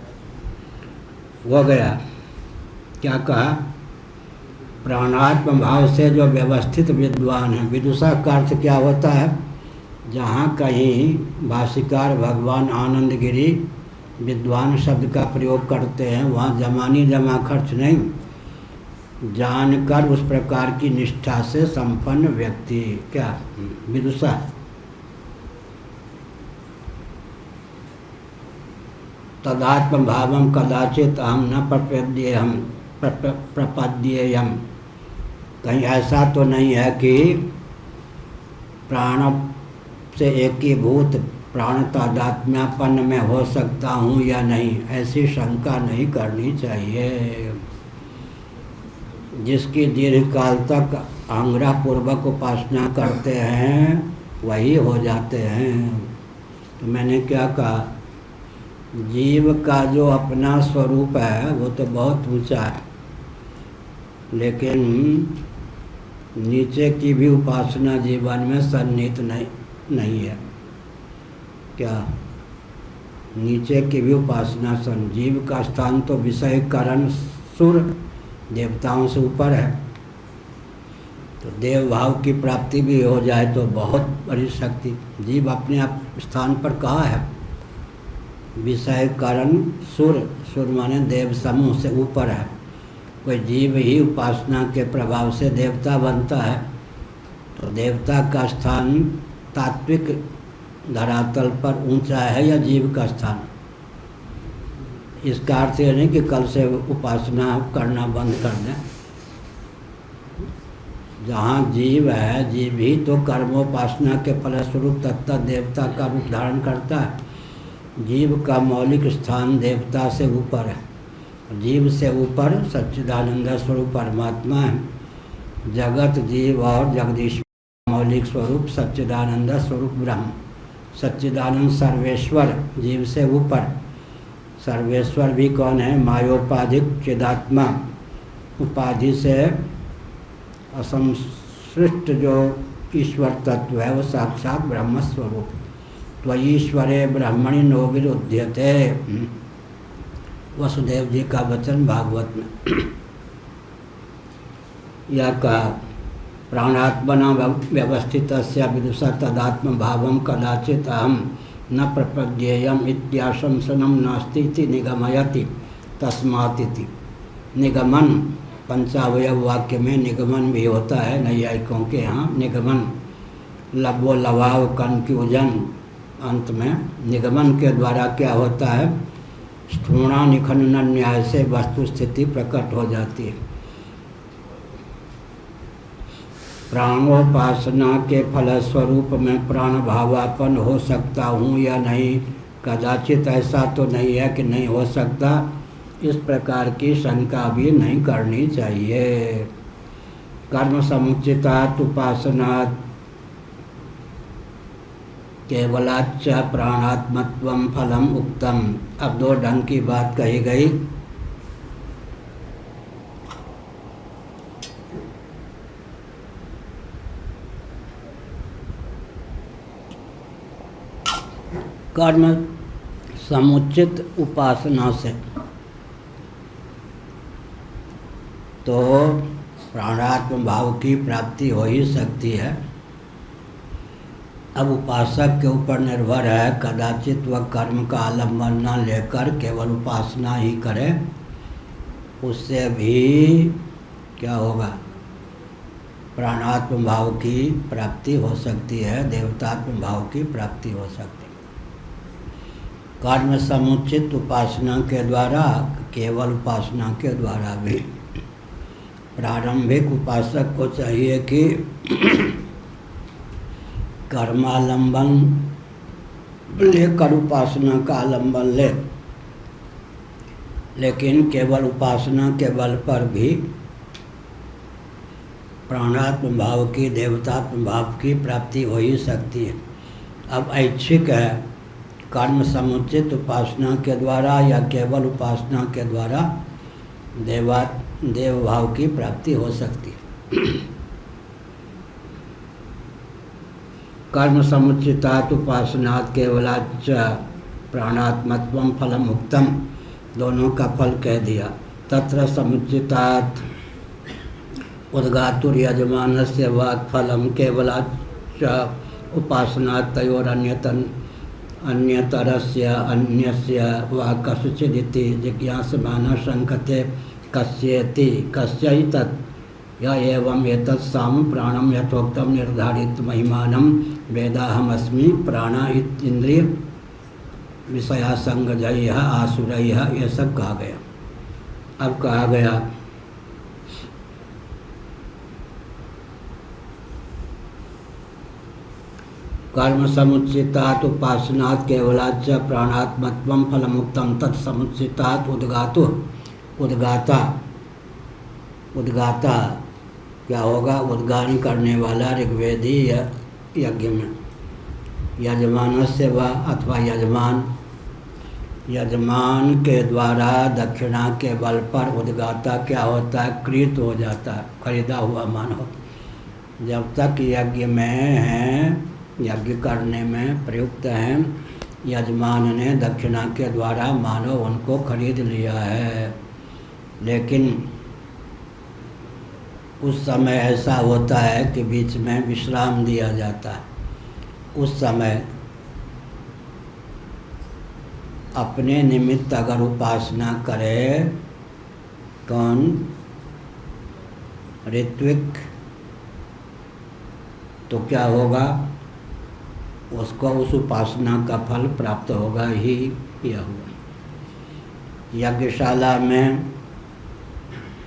वो गया, क्या कहा? प्राणात्म भाव से जो व्यवस्थित विद्वान है। विदुषा का अर्थ क्या होता है? जहाँ कहीं भाष्यकार भगवान आनंद गिरी विद्वान शब्द का प्रयोग करते हैं वहाँ जमानी जमा खर्च नहीं, जानकर उस प्रकार की निष्ठा से संपन्न व्यक्ति क्या विदुषा तदात्म भावम कदाचित अहम न प्रपद्येयम। कहीं ऐसा तो नहीं है कि प्राण से एकीभूत प्राण तादात्म्यपन्न में हो सकता हूँ या नहीं, ऐसी शंका नहीं करनी चाहिए। जिसकी दीर्घकाल तक आंग्रहपूर्वक उपासना करते हैं वही हो जाते हैं। तो मैंने क्या कहा, जीव का जो अपना स्वरूप है वो तो बहुत ऊंचा है, लेकिन नीचे की भी उपासना जीवन में सन्निहित नहीं है। क्या नीचे की भी उपासना जीव का स्थान तो विषय करण सुर देवताओं से ऊपर है। तो देव भाव की प्राप्ति भी हो जाए तो बहुत बड़ी शक्ति। जीव अपने स्थान पर कहाँ है, विषय करण सुर माने देव समूह से ऊपर है। कोई जीव ही उपासना के प्रभाव से देवता बनता है, तो देवता का स्थान तात्विक धरातल पर ऊंचा है या जीव का स्थान। इसका अर्थ यह नहीं कि कल से उपासना करना बंद कर दें। जहाँ जीव है, जीव ही तो कर्मोपासना के फलस्वरूप तत्त देवता का रूप धारण करता है। जीव का मौलिक स्थान देवता से ऊपर है। जीव से ऊपर सच्चिदानंद स्वरूप परमात्मा है। जगत जीव और जगदीश्वर मौलिक स्वरूप सच्चिदानंद स्वरूप ब्रह्म। सच्चिदानंद सर्वेश्वर जीव से ऊपर। सर्वेश्वर भी कौन है, मायोपाधिक चिदात्मा, उपाधि से असंसृष्ट जो ईश्वर तत्व है वो साक्षात ब्रह्म स्वरूप। त्वयीश्वरे ब्रह्मणि नो विरुध्यते, वसुदेव जी का वचन भागवत में। यह कहा प्राणात्मना व्यवस्थित विदुषा तदात्म भावम कदाचित अहम न प्रपद्येयम इत्याशंसनम नास्ति इति निगमयति तस्मातिति। निगमन पंचावयव वाक्य में निगमन भी होता है नैयायिकों के यहाँ। निगमन लबो लवाव कन्फ्यूजन, अंत में निगमन के द्वारा क्या होता है, स्थूणा निखंडन न्याय से वस्तु स्थिति प्रकट हो जाती है। प्राणोपासना के फलस्वरूप में प्राण भावापन हो सकता हूँ या नहीं, कदाचित ऐसा तो नहीं है कि नहीं हो सकता। इस प्रकार की शंका भी नहीं करनी चाहिए। कर्म समुचितात् उपासनात् केवलाच्च प्राणात्मत्वं फलम उक्तम। अब दो ढंग की बात कही गई। कर्म समुचित उपासना से तो प्राणात्म भाव की प्राप्ति हो ही सकती है। अब उपासक के ऊपर निर्भर है, कदाचित वह कर्म का आलम्बन न लेकर केवल उपासना ही करे, उससे भी क्या होगा, प्राणात्म भाव की प्राप्ति हो सकती है, देवतात्म भाव की प्राप्ति हो सकती है। कर्म समुचित उपासना के द्वारा, केवल उपासना के द्वारा भी। प्रारंभिक उपासक को चाहिए कि कर्मालंबन लेकर उपासना का आलंबन ले, लेकिन केवल उपासना के बल पर भी प्राणात्म भाव की, देवतात्म भाव की प्राप्ति हो ही सकती है। अब ऐच्छिक है, कर्म समुचित उपासना के द्वारा या केवल उपासना के द्वारा देव भाव की प्राप्ति हो सकती है। कर्म समुचितात् उपासनात् केवलाच्च प्राणात्मत्वं फलम उक्तम, दोनों का फल कह दिया। तत्र समुचितात् उद्गातुर यजमानस्य वाक्फलम केवलाच्च उपासनात् अन्यतरस्य अन्यस्य वा कस्यचिदिति जिज्ञासमानः शंकते कस्येति कस्यै तत् य एवं एतत् साम प्राणम यथोक्तम निर्धारित महिमानम वेदाहमस्मि प्राण इंद्रिय विषया संगजय आसुरय, ये सब कहा गया। अब कहा गया कर्म समुचितात् उपासनात् केवलाच्च प्राणात्मत्वं फलमुक्तम तत्समुचितात् उद्गातो उद्गाता उद्गाता क्या होगा? उद्गान करने वाला ऋग्वेदी यज्ञ में यजमानस्य व अथवा यजमान के द्वारा दक्षिणा के बल पर उद्गाता क्या होता है? कृत हो जाता है, खरीदा हुआ मानो। जब तक यज्ञ में हैं, यज्ञ करने में प्रयुक्त हैं, यजमान ने दक्षिणा के द्वारा मानो उनको खरीद लिया है। लेकिन उस समय ऐसा होता है कि बीच में विश्राम दिया जाता है। उस समय अपने निमित्त अगर उपासना करे कौन? ऋत्विक, तो क्या होगा? उसको उस उपासना का फल प्राप्त होगा ही। यह हुआ यज्ञशाला में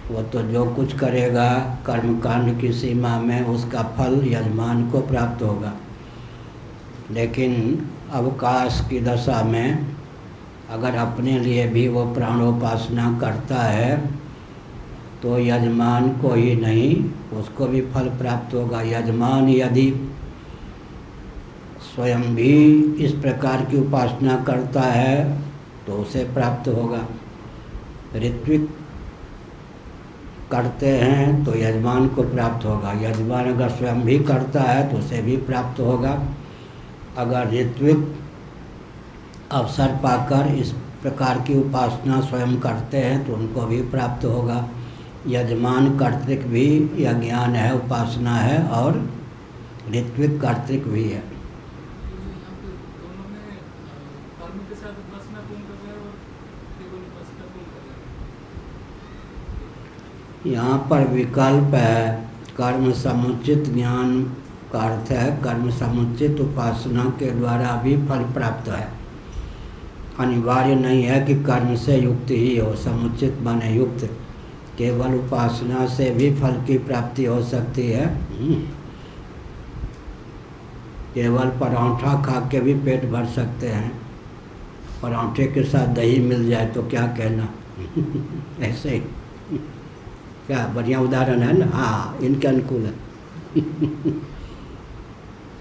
वो तो जो कुछ करेगा कर्मकांड की सीमा में उसका फल यजमान को प्राप्त होगा। लेकिन अवकाश की दशा में अगर अपने लिए भी वो प्राणोपासना करता है तो यजमान को ही नहीं, उसको भी फल प्राप्त होगा। यजमान यदि स्वयं भी इस प्रकार की उपासना करता है तो उसे प्राप्त होगा। ऋत्विक करते हैं तो यजमान को प्राप्त होगा। यजमान अगर स्वयं भी करता है तो उसे भी प्राप्त होगा। अगर ऋत्विक अवसर पाकर इस प्रकार की उपासना स्वयं करते हैं तो उनको भी प्राप्त होगा। यजमान कर्तृक भी यह ज्ञान है, उपासना है, और ऋत्विक कर्तृक भी है। यहाँ पर विकल्प है। कर्म समुचित ज्ञान का अर्थ है कर्म समुचित उपासना के द्वारा भी फल प्राप्त है। अनिवार्य नहीं है कि कर्म से युक्त ही हो। समुचित माने युक्त। केवल उपासना से भी फल की प्राप्ति हो सकती है। केवल पराठा खा के भी पेट भर सकते हैं। पराठे के साथ दही मिल जाए तो क्या कहना। ऐसे ही क्या बढ़िया उदाहरण है ना। हाँ, इनके अनुकूल है।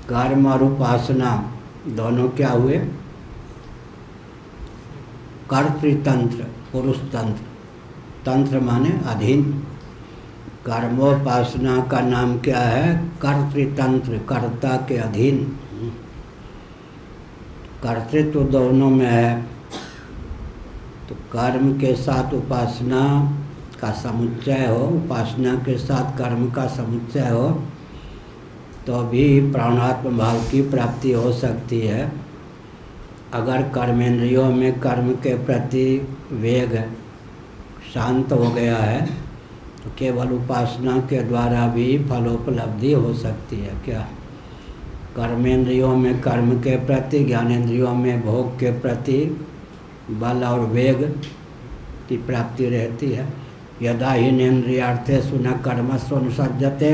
कर्म और उपासना दोनों क्या हुए? कर्तृतंत्र, पुरुष तंत्र। तंत्र माने अधीन। कर्मोपासना का नाम क्या है? कर्तृतंत्र, कर्ता के अधीन। कर्तृत्व दोनों में है। तो कर्म के साथ उपासना का समुच्चय हो, उपासना के साथ कर्म का समुच्चय हो तो भी प्राणात्म भाव की प्राप्ति हो सकती है। अगर कर्मेंद्रियों में कर्म के प्रति वेग शांत हो गया है तो केवल उपासना के द्वारा भी फलोपलब्धि हो सकती है। क्या? कर्मेंद्रियों में कर्म के प्रति, ज्ञानेंद्रियों में भोग के प्रति बल और वेग की प्राप्ति रहती है। यदा हीनेन्द्रियार्थेषु न कर्मस्वनुसज्जते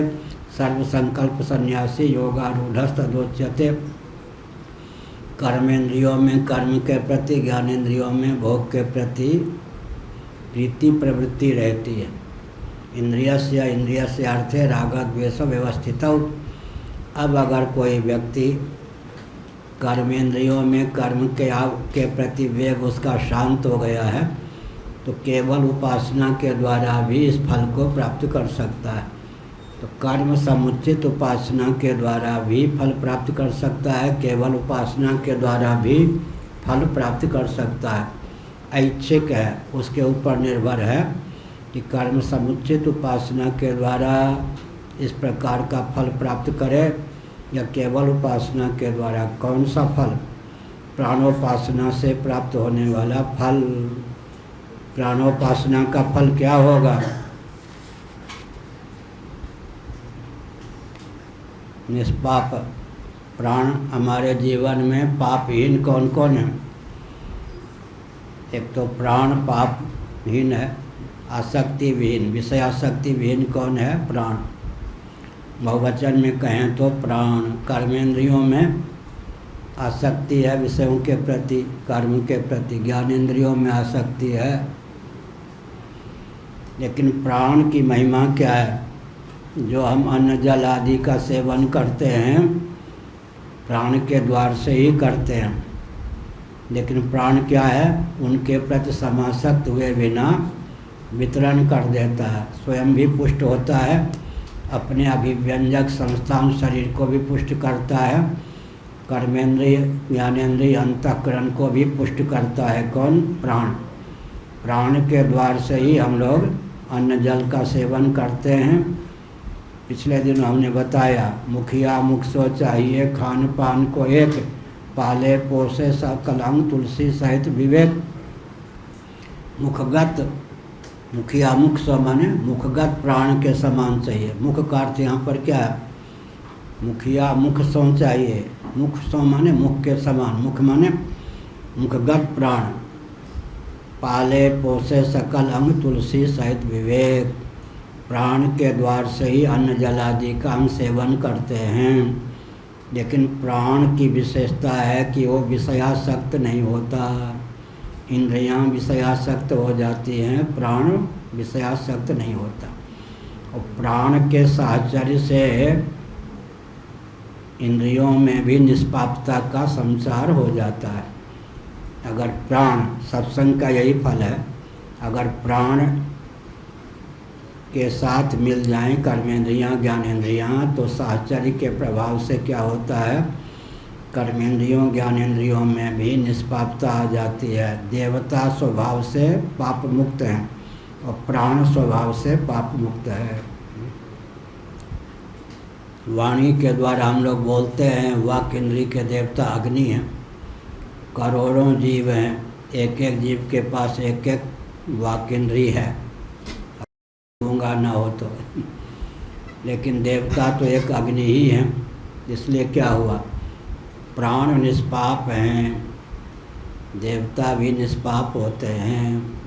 सर्वसंकल्प सन्यासी योगारूढ़स्तदोच्यते। कर्मेंद्रियों में कर्म के प्रति, ज्ञानेंद्रियों में भोग के प्रति प्रीति प्रवृत्ति रहती है। इंद्रियस्य अर्थे रागद्वेष व्यवस्थितौ। अब अगर कोई व्यक्ति कर्मेंद्रियों में कर्म के प्रति वेग उसका शांत हो गया है तो केवल उपासना के द्वारा भी इस फल को प्राप्त कर सकता है। तो कर्म समुचित उपासना के द्वारा भी फल प्राप्त कर सकता है, केवल उपासना के द्वारा भी फल प्राप्त कर सकता है। ऐच्छिक है, उसके ऊपर निर्भर है कि कर्म समुचित उपासना के द्वारा इस प्रकार का फल प्राप्त करे या केवल उपासना के द्वारा। कौन सा फल? प्राणोपासना से प्राप्त होने वाला फल। प्राणोपासना का फल क्या होगा? निष्पाप प्राण। हमारे जीवन में पापहीन कौन कौन है? एक तो प्राण पापहीन है, आसक्ति विहीन, विषयासक्ति विहीन कौन है? प्राण। बहुवचन में कहें तो प्राण। कर्मेंद्रियों में आसक्ति है विषयों के प्रति, कर्म के प्रति। ज्ञानेंद्रियों में आसक्ति है। लेकिन प्राण की महिमा क्या है? जो हम अन्न जल आदि का सेवन करते हैं प्राण के द्वार से ही करते हैं। लेकिन प्राण क्या है? उनके प्रति समासक्त हुए बिना वितरण कर देता है, स्वयं भी पुष्ट होता है, अपने अभिव्यंजक संस्थान शरीर को भी पुष्ट करता है, कर्मेंद्रिय ज्ञानेंद्रिय अंतःकरण को भी पुष्ट करता है। कौन? प्राण। प्राण के द्वार से ही हम लोग अन्न जल का सेवन करते हैं। पिछले दिन हमने बताया, मुखिया मुख सो चाहिए, खान पान को एक, पाले पोसे सकल अंग तुलसी सहित विवेक। मुखगत, मुखिया मुख सो माने मुखगत प्राण के समान चाहिए। मुख का अर्थ यहाँ पर क्या है? मुखिया मुख सो चाहिए, मुख सो माने मुख के समान, मुख माने मुखगत प्राण। पाले पोसे सकल अंग तुलसी सहित विवेक। प्राण के द्वार से ही अन्न जल आदि का हम सेवन करते हैं। लेकिन प्राण की विशेषता है कि वो विषयासक्त नहीं होता। इंद्रियां विषयासक्त हो जाती हैं, प्राण विषयासक्त नहीं होता। और प्राण के साहचर्य से इंद्रियों में भी निष्पापता का संचार हो जाता है। अगर प्राण, सत्संग का यही फल है, अगर प्राण के साथ मिल जाएं कर्मेंद्रियां ज्ञानेंद्रियां तो साहचर्य के प्रभाव से क्या होता है? कर्मेंद्रियों ज्ञानेंद्रियों में भी निष्पापता आ जाती है। देवता स्वभाव से पाप मुक्त हैं और प्राण स्वभाव से पाप मुक्त है। वाणी के द्वारा हम लोग बोलते हैं, वाक इंद्रिय के देवता अग्नि हैं। करोड़ों जीव हैं, एक एक जीव के पास एक एक वाक इंद्रिय है, गूंगा ना हो तो। लेकिन देवता तो एक अग्नि ही है। इसलिए क्या हुआ? प्राण निष्पाप हैं, देवता भी निष्पाप होते हैं।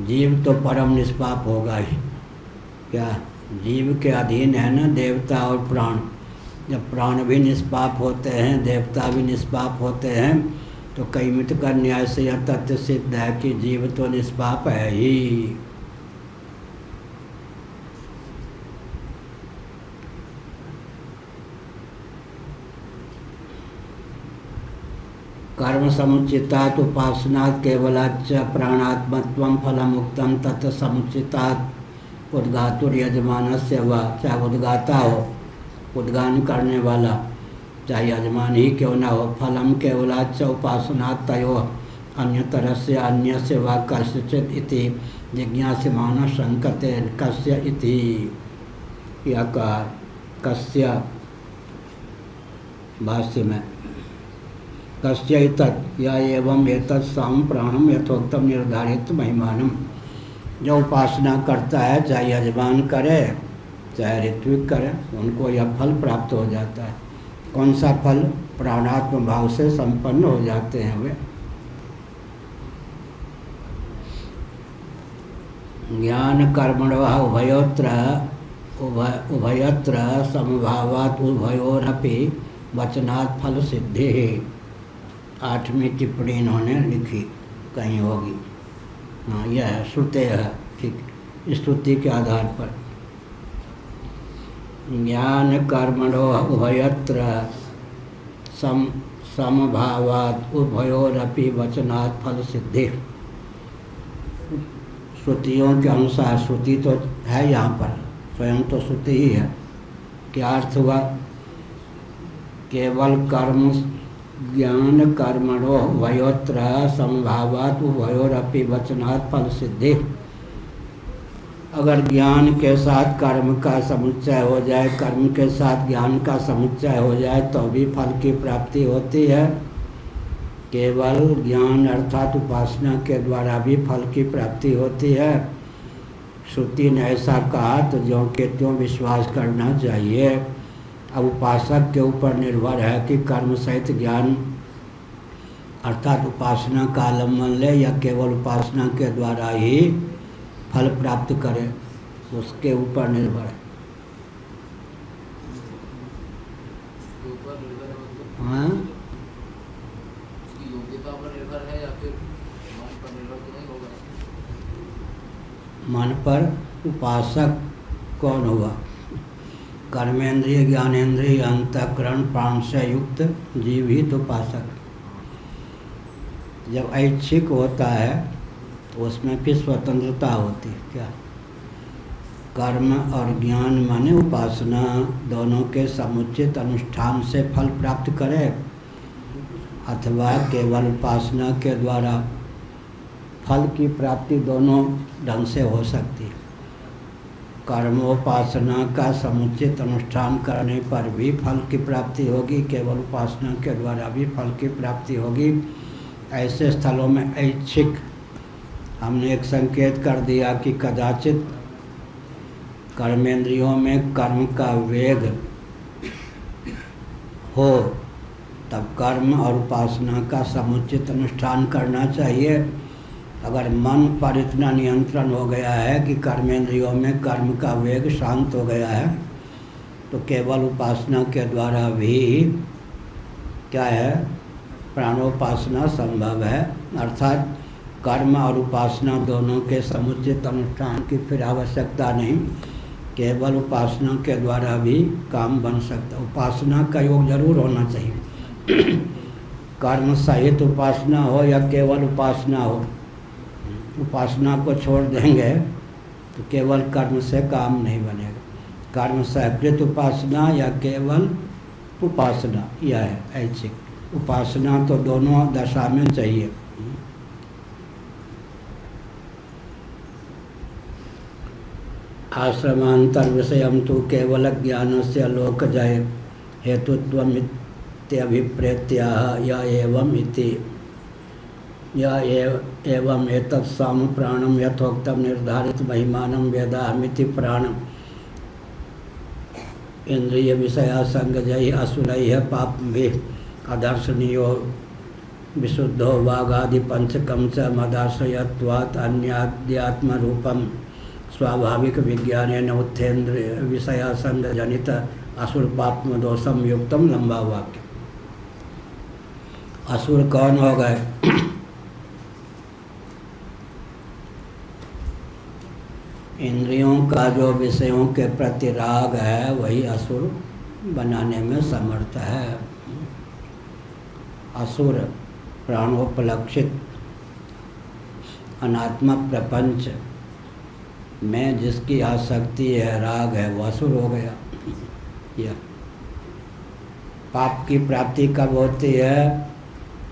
जीव तो परम निष्पाप होगा ही। क्या? जीव के अधीन है ना देवता और प्राण। जब प्राण भी निष्पाप होते हैं, देवता भी निष्पाप होते हैं, तो कैमित का न्याय से यह तथ्य सिद्ध है कि जीव तो निष्पाप है ही। कर्म समुचितात् उपासनात् केवलाच्च प्राणात्मत्वं फलमुक्तं तत् समुचितात् उद्गातुर्यजमानस्य व, चाहे उद्गाता हो, उद्गान करने वाला, चाहे यजमान ही क्यों ना हो, फलम केवलाच्च उपासनात् तयोः अन्यतरस्य अन्यस्य वा कस्यचित् इति जिज्ञास्यमानः शंकते कस्य इति। यह कहा कस्य भाष्य में, कस्य एतत् या एवं एतत् साम प्राणम यथोक्तम निर्धारित महिमानम। जो उपासना करता है, चाहे यजमान करे चाहे ऋत्विक करे, उनको यह फल प्राप्त हो जाता है। कौन सा फल? प्राणात्म भाव से संपन्न हो जाते हैं वे। ज्ञान कर्मणः उभयत्र समभावात् उभयोरपि वचनात् फल सिद्धि। 8वीं टिप्पणी इन्होंने लिखी, कहीं होगी। हाँ, यह है, श्रुते है, ठीक, स्तुति के आधार पर। ज्ञान कर्मणो उभयत्र समभावात् उभयोरपि वचनात् फल सिद्धि। श्रुतियों के अनुसार, श्रुति तो है यहाँ पर, स्वयं तो श्रुति ही है। क्या अर्थ हुआ? केवल कर्म ज्ञान कर्मणो उभयोत्र समभावात् उभयोरपि वचनात् फल सिद्धि। अगर ज्ञान के साथ कर्म का समुच्चय हो जाए, कर्म के साथ ज्ञान का समुच्चय हो जाए तो भी फल की प्राप्ति होती है। केवल ज्ञान अर्थात उपासना के द्वारा भी फल की प्राप्ति होती है। श्रुति ने ऐसा कहा तो ज्यों के त्यों विश्वास करना चाहिए। अब उपासक के ऊपर निर्भर है कि कर्म सहित ज्ञान अर्थात उपासना का आलम्बन ले या केवल उपासना के द्वारा ही फल प्राप्त करे, उसके ऊपर निर्भर है। हाँ, योग्यता पर निर्भर है या फिर मन पर निर्भर तो नहीं होगा? मन पर उपासक कौन होगा? कर्मेंद्रिय ज्ञानेंद्रिय अंतःकरण प्राण से युक्त जीव ही तो उपासक। जब ऐच्छिक होता है तो उसमें फिर स्वतंत्रता होती है। क्या कर्म और ज्ञान माने उपासना दोनों के समुचित अनुष्ठान से फल प्राप्त करे अथवा केवल उपासना के द्वारा फल की प्राप्ति दोनों ढंग से हो सकती है। कर्मोपासना का समुचित अनुष्ठान करने पर भी फल की प्राप्ति होगी, केवल उपासना के द्वारा भी फल की प्राप्ति होगी। ऐसे स्थलों में ऐच्छिक हमने एक संकेत कर दिया कि कदाचित कर्मेंद्रियों में कर्म का वेग हो तब कर्म और उपासना का समुचित अनुष्ठान करना चाहिए। अगर मन पर इतना नियंत्रण हो गया है कि कर्मेंद्रियों में कर्म का वेग शांत हो गया है तो केवल उपासना के द्वारा भी क्या है, प्राणोपासना संभव है। अर्थात कर्म और उपासना दोनों के समुचित अनुष्ठान की फिर आवश्यकता नहीं, केवल उपासना के द्वारा भी काम बन सकता। उपासना का योग जरूर होना चाहिए। कर्म सहित उपासना हो या केवल उपासना हो, उपासना को छोड़ देंगे तो केवल कर्म से काम नहीं बनेगा। कर्म सहकृत उपासना या केवल उपासना, यह है ऐच्छिक। उपासना तो दोनों दशा में चाहिए। आश्रमांतर विषयम तो केवल ज्ञान से लोकजय हेतुत्वमित्यभिप्रेत्या या एवं इति या एवं एतत् साम प्राणम यथोक्तम निर्धारित महिमानं वेदाहमिति प्राणम इंद्रिय विषया संगजय असुरैः पापभिः अदर्शनीयो विशुद्धो वागादि पंचकम च मदाश्रयत्वात् अन्याद्यात्म रूपम स्वाभाविक विज्ञानेन उत्थेन्द्रिय विषया संग जनित असुर पापम दोषम युक्तम। लंबा वाक्य। असुर कौन हो गए? इंद्रियों का जो विषयों के प्रति राग है वही असुर बनाने में समर्थ है। असुर प्राणोपलक्षित अनात्मक प्रपंच में जिसकी आसक्ति है, राग है, वो असुर हो गया। यह पाप की प्राप्ति कब होती है?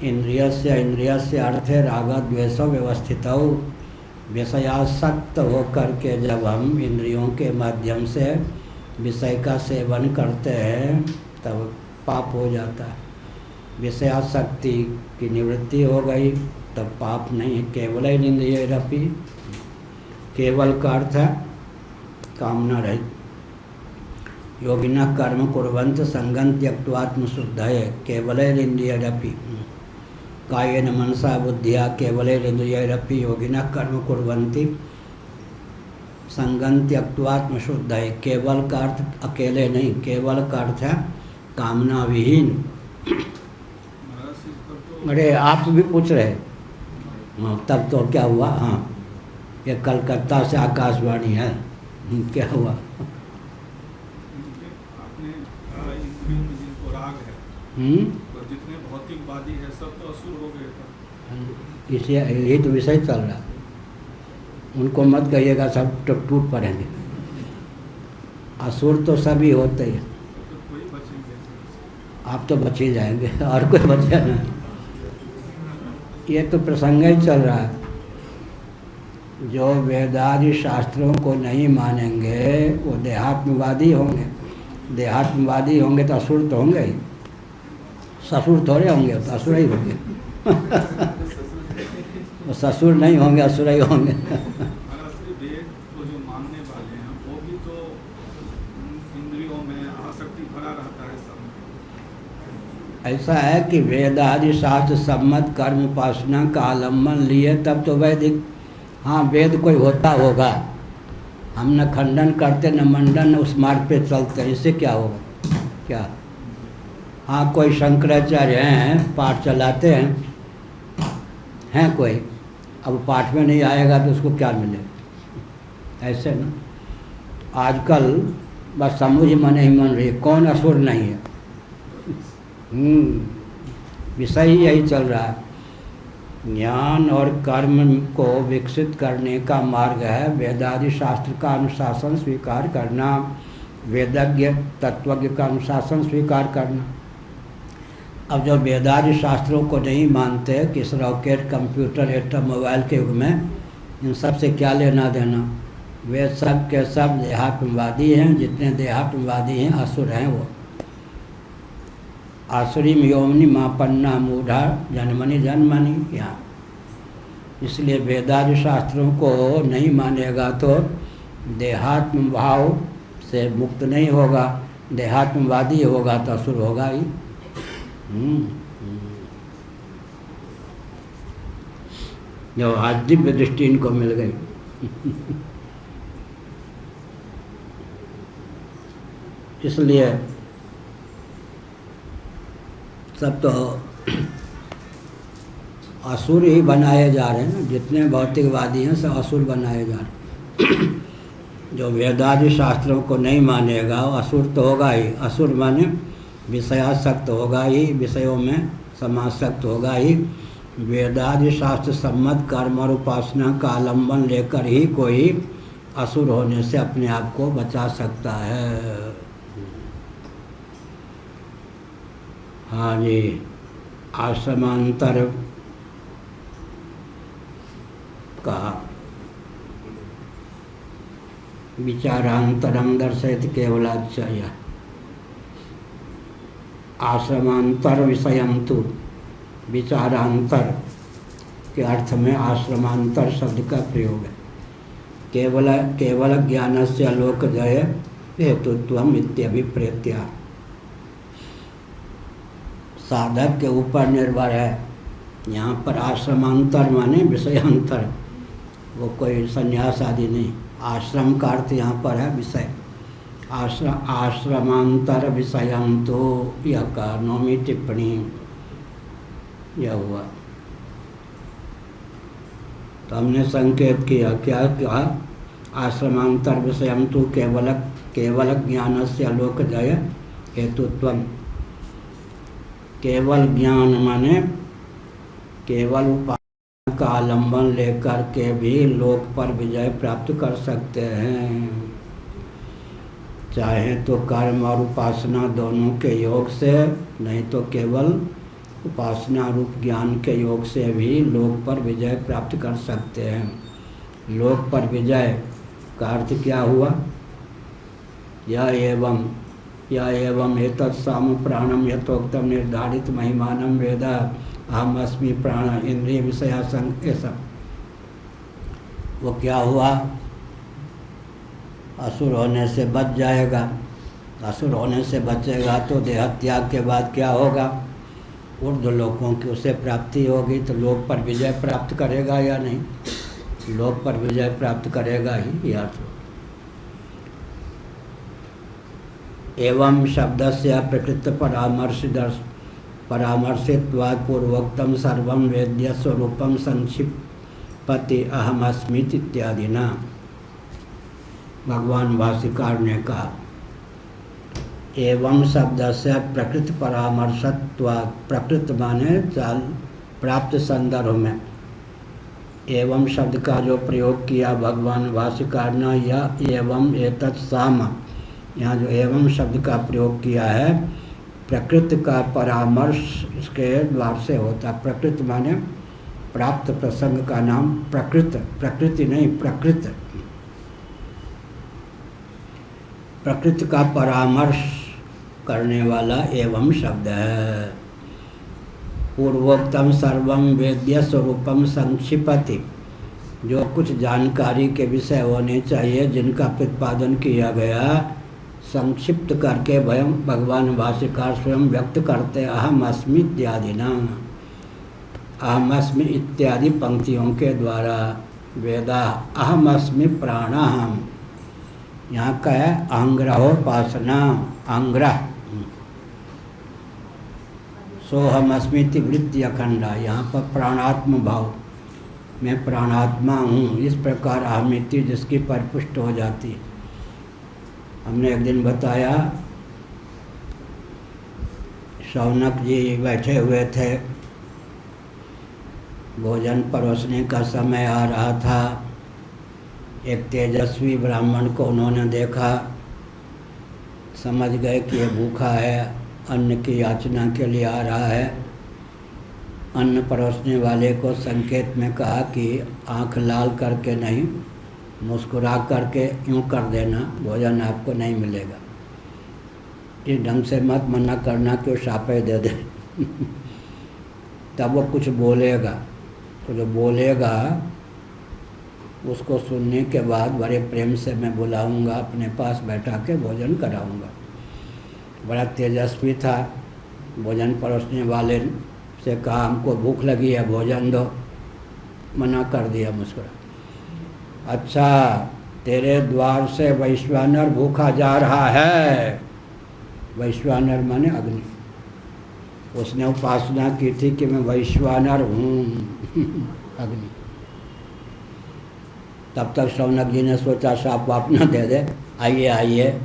इंद्रियस्य अर्थे राग द्वेषो व्यवस्थितौ। विषयासक्त होकर के जब हम इंद्रियों के माध्यम से विषय का सेवन करते हैं तब पाप हो जाता है। विषयासक्ति की निवृत्ति हो गई तब पाप नहीं। केवल इंद्रियरपि, केवल का अर्थ है कामना रहित। योगिनः कर्म कुर्वन्त संगं त्यक्त्वात्मशुद्धये केवलैरिन्द्रियैरपि कायेन मनसा बुद्धिया केवलैरिन्द्रियैरपि योगिनः कर्म कुर्वन्ति संगं त्यक्त्वात्मशुद्धये। केवल का अर्थ अकेले नहीं, केवल का अर्थ है कामना विहीन। अरे आप भी पूछ रहे? हाँ, तब तो क्या हुआ? हाँ, ये कलकत्ता से आकाशवाणी है। क्या हुआ? आपने जिनको राग है तो जितने भौतिकवादी है सब तो असुर हो गए थे। इसे यही तो विषय चल रहा। उनको मत कहिएगा सब टूट पड़ेंगे। असुर तो सभी होते हैं, तो कोई बचेंगे। आप तो बच ही जाएंगे और कोई बचे ना। ये तो प्रसंग ही चल रहा है। जो वेदादि शास्त्रों को नहीं मानेंगे वो देहात्मवादी होंगे। देहात्मवादी होंगे तो असुर तो होंगे ही। ससुर थोड़े होंगे, तो असुर ही होंगे। वो ससुर नहीं होंगे, असुर ही होंगे। वेद को जो मानने वाले हैं वो भी तो इंद्रियों में आसक्ति भरा रहता है सब। ऐसा है कि वेद आदि शास्त्र सम्मत कर्म उपासना का आलम्बन लिए तब तो वैदिक, हाँ वेद कोई होता होगा, हम न खंडन करते न मंडन, उस मार्ग पे चलते, इससे क्या होगा? क्या? हाँ कोई शंकराचार्य हैं, पाठ चलाते हैं कोई, अब पाठ में नहीं आएगा तो उसको क्या मिलेगा? ऐसे ना आजकल बस समझ मन ही मन रही, कौन असुर नहीं है। विषय ही यही चल रहा है। ज्ञान और कर्म को विकसित करने का मार्ग है वेदादि शास्त्र का अनुशासन स्वीकार करना, वेदज्ञ तत्वज्ञ का अनुशासन स्वीकार करना। अब जब वेदादि शास्त्रों को नहीं मानते कि इस रॉकेट, कंप्यूटर, एटम, मोबाइल के युग में इन सब से क्या लेना देना, वे सब के सब देहात्मवादी हैं। जितने देहात्मवादी हैं असुर हैं वो। आसुरी योमनि मापन्ना मूढ़ा जन्मनि जन्मनि, यहाँ इसलिए वेदादि शास्त्रों को नहीं मानेगा तो देहात्म भाव से मुक्त नहीं होगा, देहात्मवादी होगा तो असुर होगा ही। जो आज दिव्य दृष्टि इनको मिल गई। इसलिए सब तो असुर ही बनाए जा रहे हैं, जितने भौतिकवादी हैं सब असुर बनाए जा रहे हैं। जो वेदादि शास्त्रों को नहीं मानेगा वो असुर तो होगा ही। असुर माने विषयासक्त होगा ही, विषयों में समासक्त होगा ही। वेदादि शास्त्र सम्मत कर्म और उपासना का आलम्बन लेकर ही कोई असुर होने से अपने आप को बचा सकता है। हाँ जी, आश्रमांतर का विचारांतरम दर्शयति केवलाचार्य। आश्रमांतर विषयम तो विचारांतर के अर्थ में आश्रमांतर शब्द का प्रयोग है। केवल ज्ञान से अलोकजय हेतुत्वम इत्यभिप्रेत्या। साधक के ऊपर निर्भर है। यहाँ पर आश्रमांतर माने विषयांतर, वो कोई संन्यास आदि नहीं। आश्रम का अर्थ यहाँ पर है विषय। आश्रमांतर विषयम तो यह का 9वीं टिप्पणी यह हुआ। तो हमने संकेत किया, क्या कहा? आश्रमांतर विषयम तो केवल ज्ञान से अलोकजय हेतुत्वम। केवल ज्ञान माने केवल उपासना का आलम्बन लेकर के भी लोक पर विजय प्राप्त कर सकते हैं। चाहे तो कर्म और उपासना दोनों के योग से, नहीं तो केवल उपासना रूप ज्ञान के योग से भी लोक पर विजय प्राप्त कर सकते हैं। लोक पर विजय का अर्थ क्या हुआ? या एवं एतत् साम प्राणम यथोक्तम निर्धारित महिमानम वेद अहम अस्मि प्राण इंद्रिय विषयासन। ये सब वो क्या हुआ? असुर होने से बच जाएगा। असुर होने से बचेगा तो देह त्याग के बाद क्या होगा? ऊर्ध्व लोकों की उसे प्राप्ति होगी। तो लोक पर विजय प्राप्त करेगा या नहीं? लोक पर विजय प्राप्त करेगा ही। या तो एवं शब्द से प्रकृत परामर्शित्वाद पूर्वोक्तम सर्वं वेद्य स्वरूपम संक्षिप्ति अहमस्मित इत्यादि ना। भगवान भाष्यकार ने कहा एवं शब्द से प्रकृत परामर्शत्वाद, प्रकृत माने चाल प्राप्त संदर्भ में एवं शब्द का जो प्रयोग किया भगवान भाष्यकार ने, या एवं एतत् साम, यहाँ जो एवं शब्द का प्रयोग किया है प्रकृत का परामर्श इसके द्वार से होता। प्रकृत माने प्राप्त प्रसंग का नाम प्रकृत, प्रकृति नहीं प्रकृत। प्रकृति का परामर्श करने वाला एवं शब्द है। पूर्वोक्तम सर्वम वेद्य स्वरूपम संक्षिपति, जो कुछ जानकारी के विषय होने चाहिए जिनका प्रतिपादन किया गया, संक्षिप्त करके भगवान भाष्यकार स्वयं व्यक्त करते अहम अस्मि इत्यादि नाम, अहम अस्मि इत्यादि पंक्तियों के द्वारा। वेदा अहम अस्मि प्राणहम, यहाँ का है अंग्रहोपासना, अंग्रह सोहम अस्मिति वृत्ति अखंडा, यहाँ पर प्राणात्म भाव, मैं प्राणात्मा हूँ, इस प्रकार अहमिति जिसकी परिपुष्ट हो जाती। हमने एक दिन बताया, शौनक जी बैठे हुए थे, भोजन परोसने का समय आ रहा था। एक तेजस्वी ब्राह्मण को उन्होंने देखा, समझ गए कि ये भूखा है, अन्न की याचना के लिए आ रहा है। अन्न परोसने वाले को संकेत में कहा कि आंख लाल करके नहीं, मुस्कुरा करके यूँ कर देना, भोजन आपको नहीं मिलेगा। इस ढंग से मत मना करना कि वो शापे दे दे तब वो कुछ बोलेगा, तो जो बोलेगा उसको सुनने के बाद बड़े प्रेम से मैं बुलाऊंगा, अपने पास बैठा के भोजन कराऊंगा। बड़ा तेजस्वी था। भोजन परोसने वाले से कहा हमको भूख लगी है, भोजन दो, मना कर दिया मुस्कुरा। अच्छा, तेरे द्वार से वैश्वानर भूखा जा रहा है। वैश्वानर माने अग्नि। उसने उपासना की थी कि मैं वैश्वानर हूँ अग्नि। तब तक शौनक जी ने सोचा साप वाप न दे दे, आइए आइए,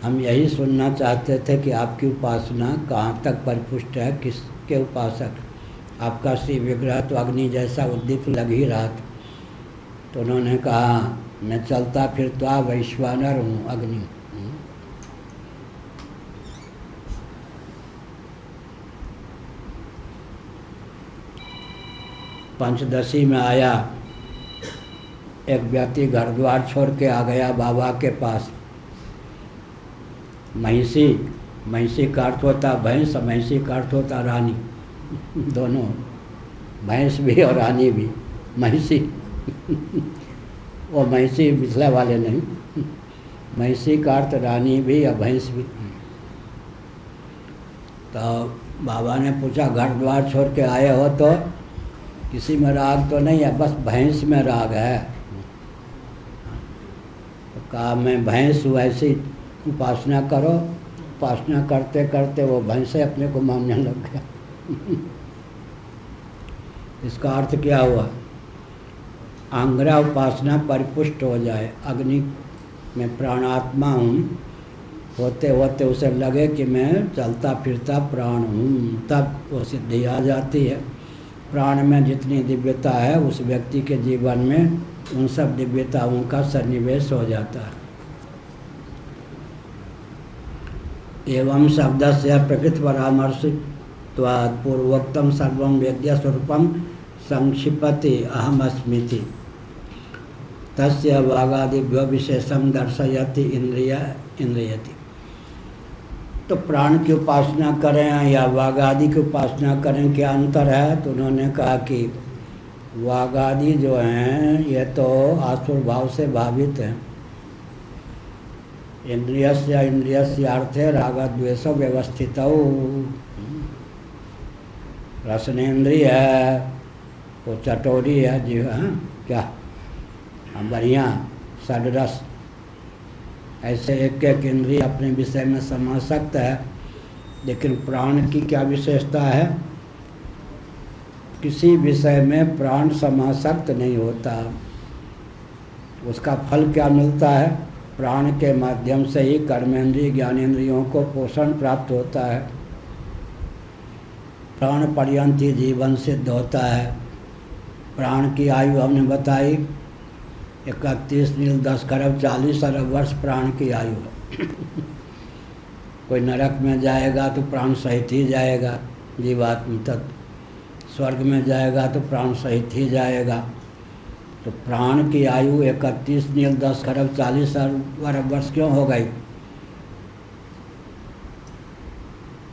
हम यही सुनना चाहते थे कि आपकी उपासना कहाँ तक परिपुष्ट है, किसके उपासक। आपका श्री विग्रह तो अग्नि जैसा उद्दीप्त लग ही रहा था। तो उन्होंने कहा मैं चलता फिरता वैश्वानर हूँ, अग्नि। पंचदशी में आया, एक व्यक्ति घर द्वार छोड़ के आ गया बाबा के पास। महिषी, महिषी का अर्थ होता भैंस, महिषी का अर्थ होता रानी, दोनों, भैंस भी और रानी भी, महिषी वो महिषी मिथिला वाले नहीं, महिषी का अर्थ रानी भी या भैंस भी। तो बाबा ने पूछा घर द्वार छोड़ के आए हो तो किसी में राग तो नहीं है, बस भैंस में राग है। तो कहा मैं भैंस हूँ, ऐसी उपासना करो। उपासना करते करते वो भैंसे अपने को मानने लग गया इसका अर्थ क्या हुआ? आंग्रा उपासना परिपुष्ट हो जाए, अग्नि में प्राणात्मा हूँ, होते होते उसे लगे कि मैं चलता फिरता प्राण हूँ, तब वो सिद्धि आ जाती है। प्राण में जितनी दिव्यता है उस व्यक्ति के जीवन में उन सब दिव्यताओं का सन्निवेश हो जाता है। एवं शब्द से प्रकृत परामर्शित्वात् पूर्वोक्तम सर्वं वेद्य स्वरूपम संक्षिपति अहम अस्मीति तस्य वागादिभ्यो विशेषम दर्शयति इंद्रियति। तो प्राण की उपासना करें या वागादि की उपासना करें, क्या अंतर है? तो उन्होंने कहा कि वागादि जो हैं ये तो आसुर भाव से भावित हैं। इंद्रियस्य अर्थे रागद्वेष व्यवस्थित, रसनेन्द्रिय है, वो चटोरी है जी, हाँ क्या बढ़िया षड्रस, ऐसे एक एक इंद्रिय अपने विषय में समासक्त है। लेकिन प्राण की क्या विशेषता है? किसी विषय में प्राण समासक्त नहीं होता। उसका फल क्या मिलता है? प्राण के माध्यम से ही कर्मेंद्रिय ज्ञानेंद्रियों को पोषण प्राप्त होता है। प्राण पर्यंत ही जीवन सिद्ध होता है। प्राण की आयु हमने बताई 31,10,40 अरब वर्ष प्राण की आयु है कोई नरक में जाएगा तो प्राण सहित ही जाएगा, जीवात्म तत्व। स्वर्ग में जाएगा तो प्राण सहित ही जाएगा। तो प्राण की आयु 31,10,40 अरब वर्ष क्यों हो गई?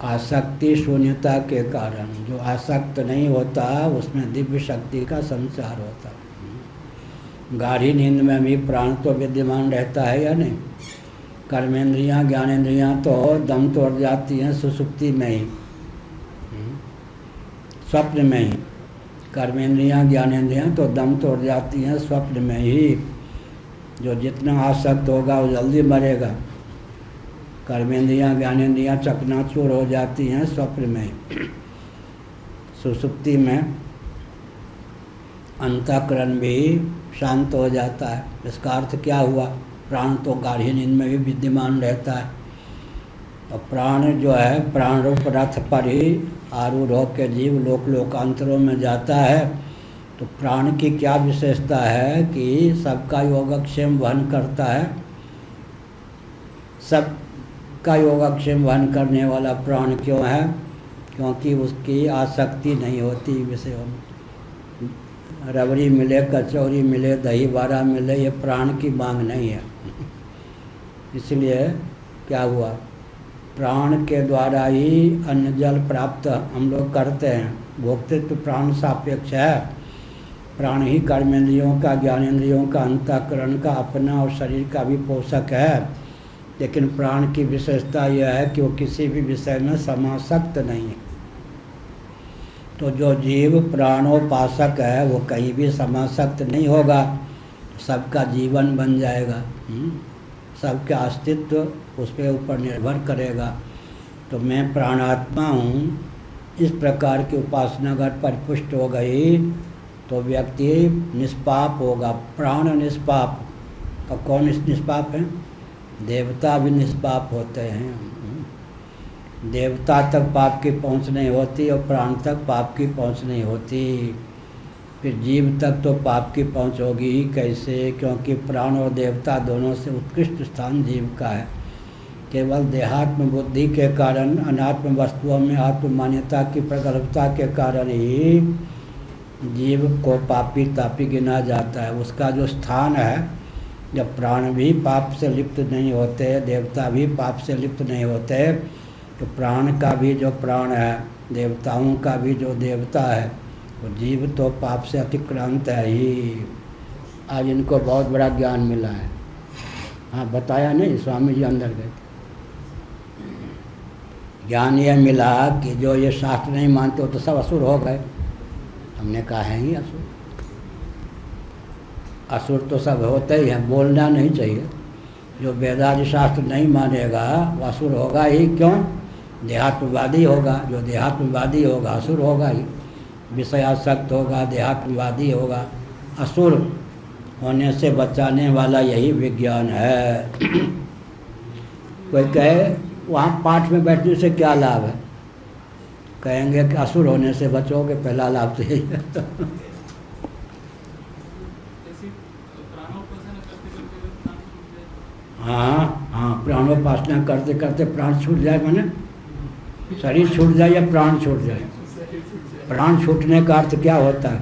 आसक्ति शून्यता के कारण, जो आसक्त नहीं होता उसमें दिव्य शक्ति का संचार होता है। गाढ़ी नींद में भी प्राण तो विद्यमान रहता है या नहीं? कर्मेंद्रियां ज्ञानेंद्रियां तो दम तोड़ जाती हैं सुसुप्ति में ही, स्वप्न में ही। कर्मेंद्रियां ज्ञानेंद्रियां तो दम तोड़ जाती हैं स्वप्न में ही। जो जितना आसक्त होगा वो जल्दी मरेगा। कर्मेंद्रियां ज्ञानेंद्रियां चकनाचूर हो जाती हैं स्वप्न में ही। सुसुप्ति में अंतःकरण भी शांत हो जाता है। इसका अर्थ क्या हुआ? प्राण तो गाढ़ी नींद में भी विद्यमान रहता है। और प्राण जो है प्राण रूप रथ पर ही आरूढ़ होकर जीव लोक लोकांतरों में जाता है। तो प्राण की क्या विशेषता है कि सबका योगक्षेम वहन करता है। सबका योगक्षेम वहन करने वाला प्राण क्यों है? क्योंकि उसकी आसक्ति नहीं होती विषयों में। रबड़ी मिले, कचौरी मिले, दही बारा मिले, ये प्राण की मांग नहीं है। इसलिए क्या हुआ? प्राण के द्वारा ही अन्न जल प्राप्त हम लोग करते हैं। भोक्तृत्व प्राण सापेक्ष है। प्राण ही कर्मेंद्रियों का, ज्ञानेंद्रियों का, अंतःकरण का, अपना और शरीर का भी पोषक है। लेकिन प्राण की विशेषता यह है कि वो किसी भी विषय में समासक्त नहीं है। तो जो जीव प्राणोपासक है वो कहीं भी समासक्त नहीं होगा, सबका जीवन बन जाएगा। सबका अस्तित्व उस पर ऊपर निर्भर करेगा। तो मैं प्राणात्मा हूँ, इस प्रकार की उपासना अगर परिपुष्ट हो गई तो व्यक्ति निष्पाप होगा। प्राण निष्पाप। और कौन निष्पाप है? देवता भी निष्पाप होते हैं। देवता तक पाप की पहुँच नहीं होती और प्राण तक पाप की पहुँच नहीं होती। फिर जीव तक तो पाप की पहुँच होगी ही कैसे? क्योंकि प्राण और देवता दोनों से उत्कृष्ट स्थान जीव का है। केवल देहात्म बुद्धि के कारण, अनात्म वस्तुओं में आत्म मान्यता की प्रगल्भता के कारण ही जीव को पापी तापी गिना जाता है। उसका जो स्थान है, जब प्राण भी पाप से लिप्त नहीं होते, देवता भी पाप से लिप्त नहीं होते, तो प्राण का भी जो प्राण है, देवताओं का भी जो देवता है, वो जीव तो पाप से अतिक्रांत है ही। आज इनको बहुत बड़ा ज्ञान मिला है। हाँ, बताया नहीं, स्वामी जी अंदर गए। ज्ञान ये मिला कि जो ये शास्त्र नहीं मानते हो तो सब असुर हो गए। हमने कहा है ही असुर। असुर तो सब होते ही हैं, बोलना नहीं चाहिए। जो वेदादि शास्त्र नहीं मानेगा वो असुर होगा ही। क्यों? देहात्मवादी होगा। जो देहात्मवादी होगा असुर होगा ही। विषयासक्त होगा, देहात्मवादी होगा। असुर होने से बचाने वाला यही विज्ञान है। कोई कहे वहाँ पाठ में बैठने से क्या लाभ है? कहेंगे कि असुर होने से बचोगे, पहला लाभ तो यही है। हाँ हाँ, प्राणोपासना करते करते प्राण छूट जाए, माने शरीर छूट जाए या प्राण छूट जाए। प्राण छूटने का अर्थ क्या होता है?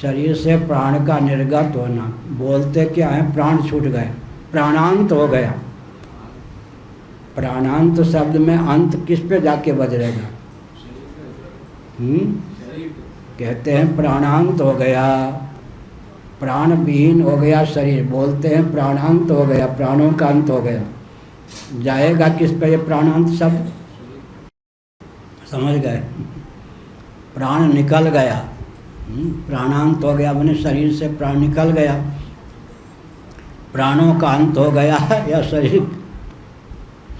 शरीर से प्राण का निर्गत होना। बोलते क्या है? प्राण छूट गए, प्राणांत हो गया। प्राणांत शब्द में अंत किस पे जाके बजरेगा? कहते हैं प्राणांत हो गया, प्राण विहीन हो गया शरीर। बोलते हैं प्राणांत हो गया, प्राणों का अंत हो गया। जाएगा किस पे ये प्राणांत शब्द? समझ गए? प्राण निकल गया। प्राणांत हो गया माने शरीर से प्राण निकल गया। प्राणों का अंत हो गया या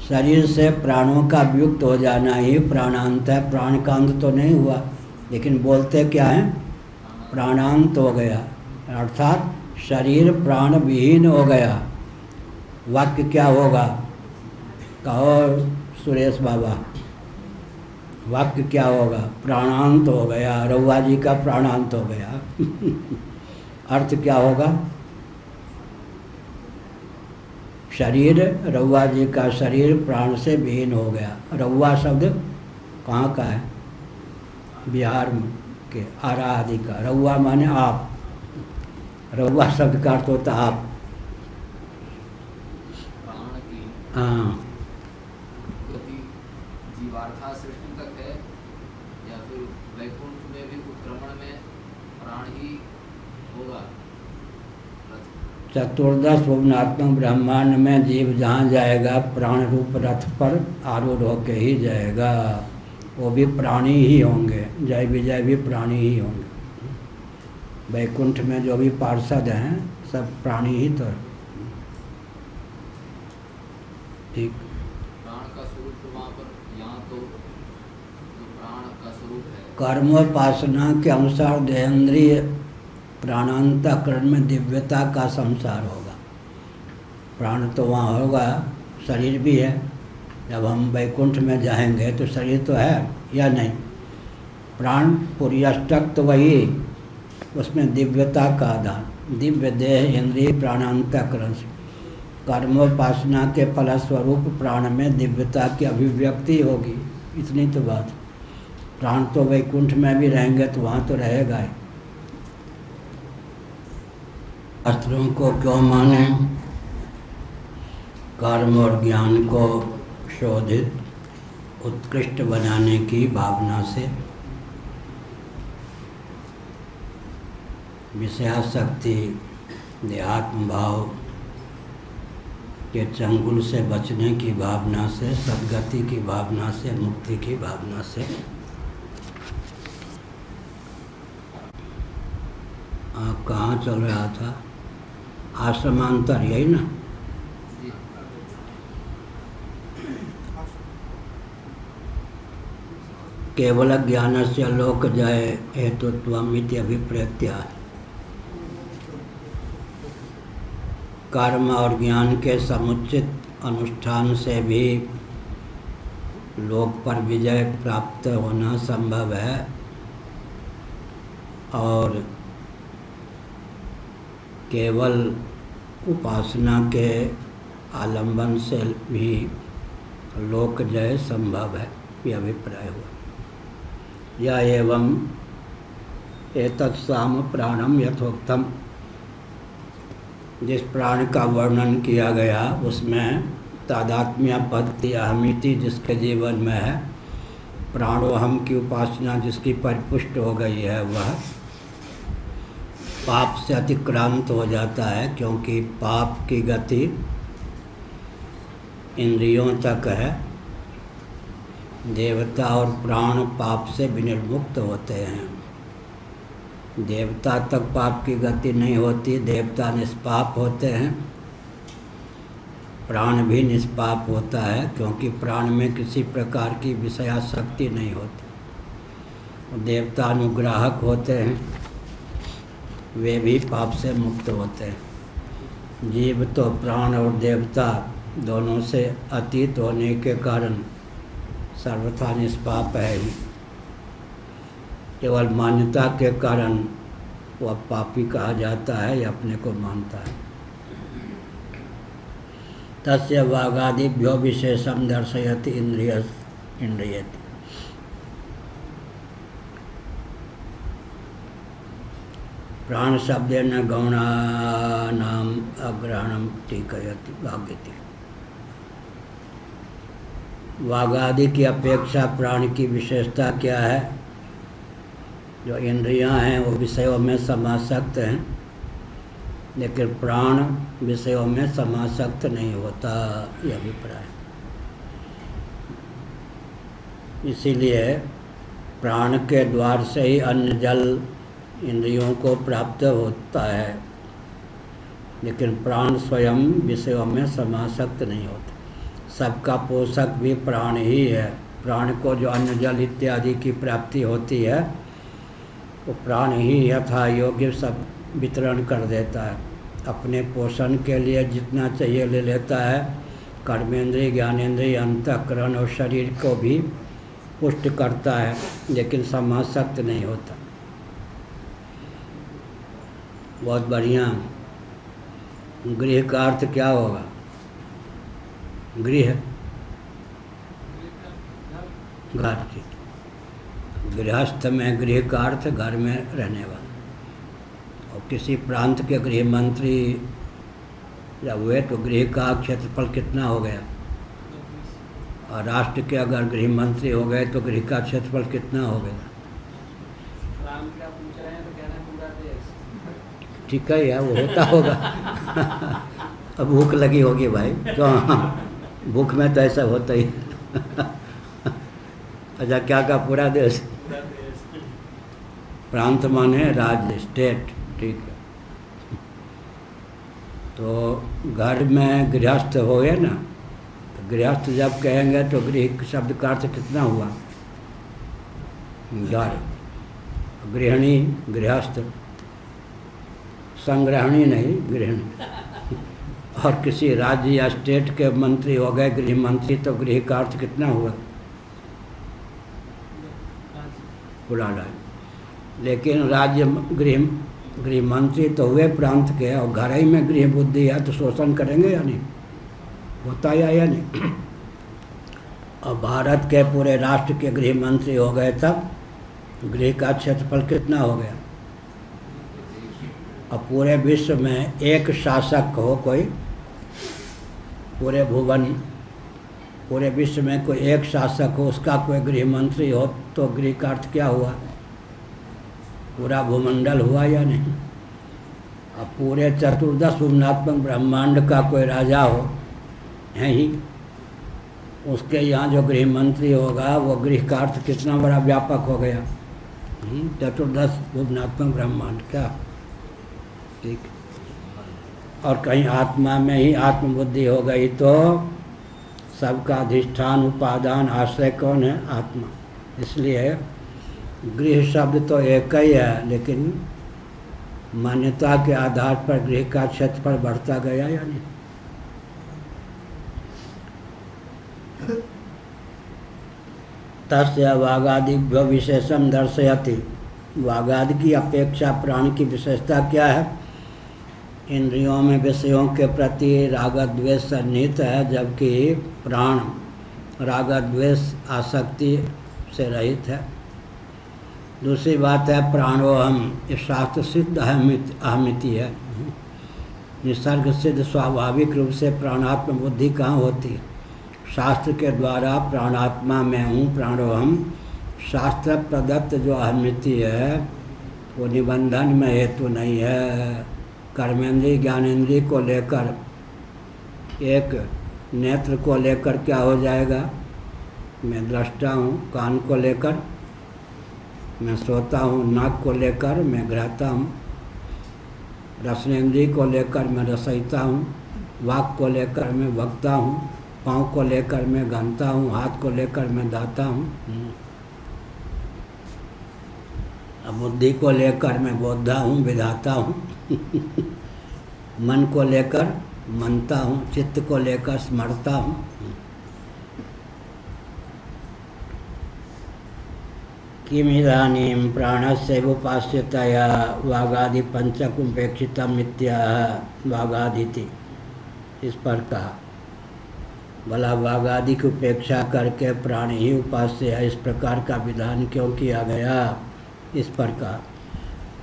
शरीर से प्राणों का वियुक्त हो जाना ही प्राणांत है। प्राण का अंत तो नहीं हुआ, लेकिन बोलते क्या है? प्राणांत हो गया, अर्थात शरीर प्राण विहीन हो गया। वाक्य क्या होगा? कहो सुरेश बाबा, वाक्य क्या होगा? प्राणांत हो गया, रउआ जी का प्राणांत हो गया। अर्थ क्या होगा? शरीर, रउआ जी का शरीर प्राण से विहीन हो गया। रउआ शब्द कहाँ का है? बिहार के आरा आदि का। रउआ माने आप। रउआ शब्द का अर्थ होता आप। हाँ, द्वारका सृष्टि तक है या फिर वैकुंठ में भी उत्क्रमण में प्राण ही होगा? चतुर्दश भुवनात्मक ब्रह्मांड में जीव जहाँ जाएगा प्राण रूप रथ पर आरूढ़ होके ही जाएगा। वो भी प्राणी ही होंगे, जय विजय भी प्राणी ही होंगे। वैकुंठ में जो भी पार्षद हैं सब प्राणी ही तो। ठीक। प्राण का स्वरूप वहाँ पर, यहाँ तो जो प्राण का स्वरूप है। कर्मोपासना के अनुसार देहेंद्रिय प्राणांतकरण में दिव्यता का संसार होगा। प्राण तो वहाँ होगा, शरीर भी है। जब हम वैकुंठ में जाएंगे तो शरीर तो है या नहीं? प्राण पुर्यष्टक तो वही, उसमें दिव्यता का आधान, दिव्य देह इंद्रिय प्राणांतकरण। कर्मोपासना के फलस्वरूप प्राण में दिव्यता की अभिव्यक्ति होगी, इतनी तो बात। प्राण तो वैकुंठ में भी रहेंगे तो वहाँ तो रहेगा ही। शास्त्रों को क्यों माने? कर्म और ज्ञान को शोधित उत्कृष्ट बनाने की भावना से, विषयासक्ति देहात्म भाव के चंगुल से बचने की भावना से, सद्गति की भावना से, मुक्ति की भावना से। कहाँ चल रहा था? आश्रमांतर, यही ना? केवल ज्ञान से लोक जाए हेतुत्वमिति अभिप्रेत्या। कर्म और ज्ञान के समुचित अनुष्ठान से भी लोक पर विजय प्राप्त होना संभव है, और केवल उपासना के आलंबन से भी लोक जय संभव है, यह अभिप्राय हुआ। या एवं एतत् साम प्राणम यथोक्तम, जिस प्राण का वर्णन किया गया उसमें तादात्म्य पद्धति अहमिति जिसके जीवन में है, प्राणोहम की उपासना जिसकी परिपुष्ट हो गई है, वह पाप से अतिक्रांत हो जाता है, क्योंकि पाप की गति इंद्रियों तक है। देवता और प्राण पाप से विनिर्मुक्त होते हैं। देवता तक पाप की गति नहीं होती, देवता निष्पाप होते हैं। प्राण भी निष्पाप होता है, क्योंकि प्राण में किसी प्रकार की विषयासक्ति नहीं होती। देवता अनुग्राहक होते हैं, वे भी पाप से मुक्त होते हैं। जीव तो प्राण और देवता दोनों से अतीत होने के कारण सर्वथा निष्पाप है ही। केवल मान्यता के कारण वह पापी कहा जाता है या अपने को मानता है। तस्य वागादिभ्यो विशेषम दर्शयति इंद्रियति। प्राण शब्देन गौणानाम अग्रहणम टीकयति वागयति। वागादि की अपेक्षा प्राण की विशेषता क्या है? जो इंद्रियां हैं वो विषयों में समासक्त हैं, लेकिन प्राण विषयों में समासक्त नहीं होता, यह अभिप्राय। इसीलिए प्राण के द्वार से ही अन्न जल इंद्रियों को प्राप्त होता है, लेकिन प्राण स्वयं विषयों में समासक्त नहीं होता। सबका पोषक भी प्राण ही है। प्राण को जो अन्न जल इत्यादि की प्राप्ति होती है वो प्राण ही यथा योग्य सब वितरण कर देता है। अपने पोषण के लिए जितना चाहिए ले लेता है। कर्मेंद्रिय, ज्ञानेंद्रिय, अंतःकरण और शरीर को भी पुष्ट करता है, लेकिन समासक्त नहीं होता। बहुत बढ़िया। गृह का अर्थ क्या होगा? गृह घर की, गृहस्थ में गृह का अर्थ घर में रहने वाला। और किसी प्रांत के गृह मंत्री जब हुए तो गृह का क्षेत्रफल कितना हो गया? और राष्ट्र के अगर गृह मंत्री हो गए तो गृह का क्षेत्रफल कितना हो गया? राम क्या पूछ रहे हैं तो कह रहे हैं पूरा देश। ठीक है यार, वो होता होगा। अब भूख लगी होगी भाई, क्यों? भूख में तो ऐसा होता ही। अच्छा, क्या का पूरा देश? पूरा देश। प्रांत माने राज्य, स्टेट, ठीक है। तो घर में गृहस्थ हो गए ना, तो गृहस्थ जब कहेंगे तो गृह शब्द का अर्थ कितना हुआ? घर। गृहिणी, गृहस्थ, संग्रहणी नहीं, गृहिणी। और किसी राज्य या स्टेट के मंत्री हो गए गृह मंत्री, तो गृह का अर्थ कितना हुआ? पूरा राज्य। लेकिन राज्य गृह मंत्री तो हुए प्रांत के, और घर ही में गृह बुद्धि है, तो शोषण करेंगे या नहीं? होता या नहीं? और भारत के पूरे राष्ट्र के गृह मंत्री हो गए, तब गृह का क्षेत्रफल कितना हो गया? और पूरे विश्व में एक शासक हो कोई, पूरे भुवन, पूरे विश्व में कोई एक शासक हो, उसका कोई गृह मंत्री हो, तो गृह का अर्थ क्या हुआ? पूरा भूमंडल हुआ या नहीं? अब पूरे चतुर्दश भुवनात्मक ब्रह्मांड का कोई राजा हो, है ही, उसके यहाँ जो गृह मंत्री होगा वो गृह का अर्थ कितना बड़ा व्यापक हो गया? चतुर्दश भुवनात्मक ब्रह्मांड, क्या? ठीक। और कहीं आत्मा में ही आत्मबुद्धि हो गई तो सबका अधिष्ठान, उपादान, आश्रय कौन है? आत्मा। इसलिए गृह शब्द तो एक ही है, लेकिन मान्यता के आधार पर गृह का क्षेत्रफल बढ़ता गया या नहीं? तस्य वागादिभ्यो विशेषम दर्शयति। वागादि की अपेक्षा प्राण की विशेषता क्या है? इंद्रियों में विषयों के प्रति राग द्वेष सन्निहित है, जबकि प्राण राग द्वेष आसक्ति से रहित है। दूसरी बात है प्राणोहम, ये शास्त्र सिद्ध अहमिति है। निसर्ग सिद्ध स्वाभाविक रूप से प्राणात्म बुद्धि कहाँ होती है? शास्त्र के द्वारा प्राणात्मा में हूँ, प्राणोहम। शास्त्र प्रदत्त जो अहमिति है वो निबंधन में हेतु नहीं है। कर्मेंद्रिय ज्ञानेंद्रिय को लेकर, एक नेत्र को लेकर क्या हो जाएगा? मैं दृष्टा हूँ। कान को लेकर मैं श्रोता हूँ। नाक को लेकर मैं ग्रहता हूँ। रसनेंद्रिय को लेकर मैं रसयिता हूँ। वाक को लेकर मैं वक्ता हूँ। पाँव को लेकर मैं गनता हूँ। हाथ को लेकर मैं दाता हूँ। अब बुद्धि को लेकर मैं बोधा हूँ, विधाता हूँ। मन को लेकर मनता हूँ। चित्त को लेकर स्मरता हूँ। किमिदानीं प्राणस्य उपास्यतया वागादि पंचकुपेक्षितम् इत्याह वागादिति। इस पर कहा, भला वागादि की उपेक्षा करके प्राण ही उपास्य है, इस प्रकार का विधान क्यों किया गया? इस पर कहा,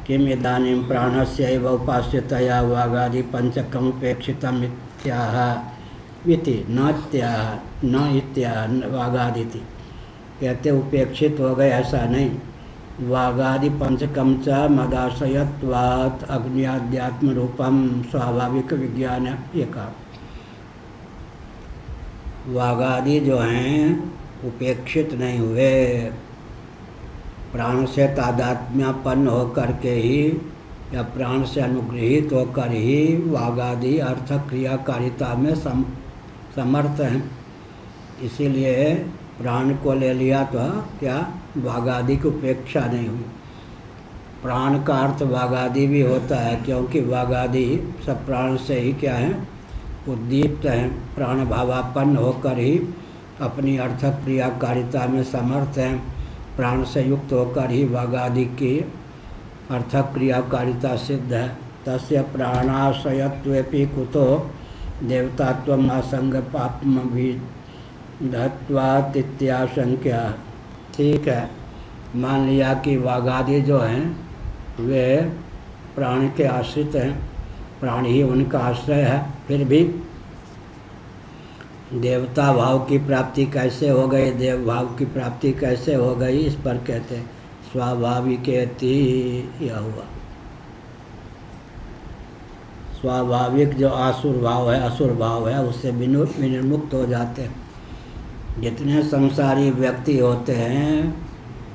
किम इदानीं प्राणस्य उपास्यतया वागादि पंचकमुपेक्षितम् इत्याह इति न इत्याह वागादिति। कहते उपेक्षित हो गए, ऐसा नहीं। वागादि पंचकम च मदाश्रयत्वात् अग्न्याध्यात्म रूपम स्वाभाविक विज्ञान। ये कहा वागादि जो हैं उपेक्षित नहीं हुए, प्राण से तादात्म्यपन्न होकर के ही या प्राण से अनुग्रहित होकर ही वागादि अर्थ क्रियाकारिता में समर्थ हैं। इसीलिए प्राण को ले लिया तो क्या वागादि की उपेक्षा नहीं हुई। प्राण का अर्थ वागादि भी होता है, क्योंकि वागादि सब प्राण से ही क्या है? उद्दीप्त हैं। प्राण भावापन्न होकर ही अपनी अर्थक क्रियाकारिता में समर्थ हैं। प्राण से युक्त होकर ही वागादि की अर्थक क्रियाकारिता सिद्ध है। तस्य प्राणाश्रयत्वेपि कुतो देवतात्वम् असंग पापमभिधत्वात् इत्याशंक्या। ठीक है, मान लिया कि वागादि जो हैं वे प्राण के आश्रित हैं, प्राण ही उनका आश्रय है, फिर भी देवता भाव की प्राप्ति कैसे हो गई, देव भाव की प्राप्ति कैसे हो गई, इस पर कहते हैं स्वाभाविकेति। यह हुआ स्वाभाविक जो आसुर भाव है, असुर भाव है, उससे विनिर्मुक्त हो जाते हैं। जितने संसारी व्यक्ति होते हैं,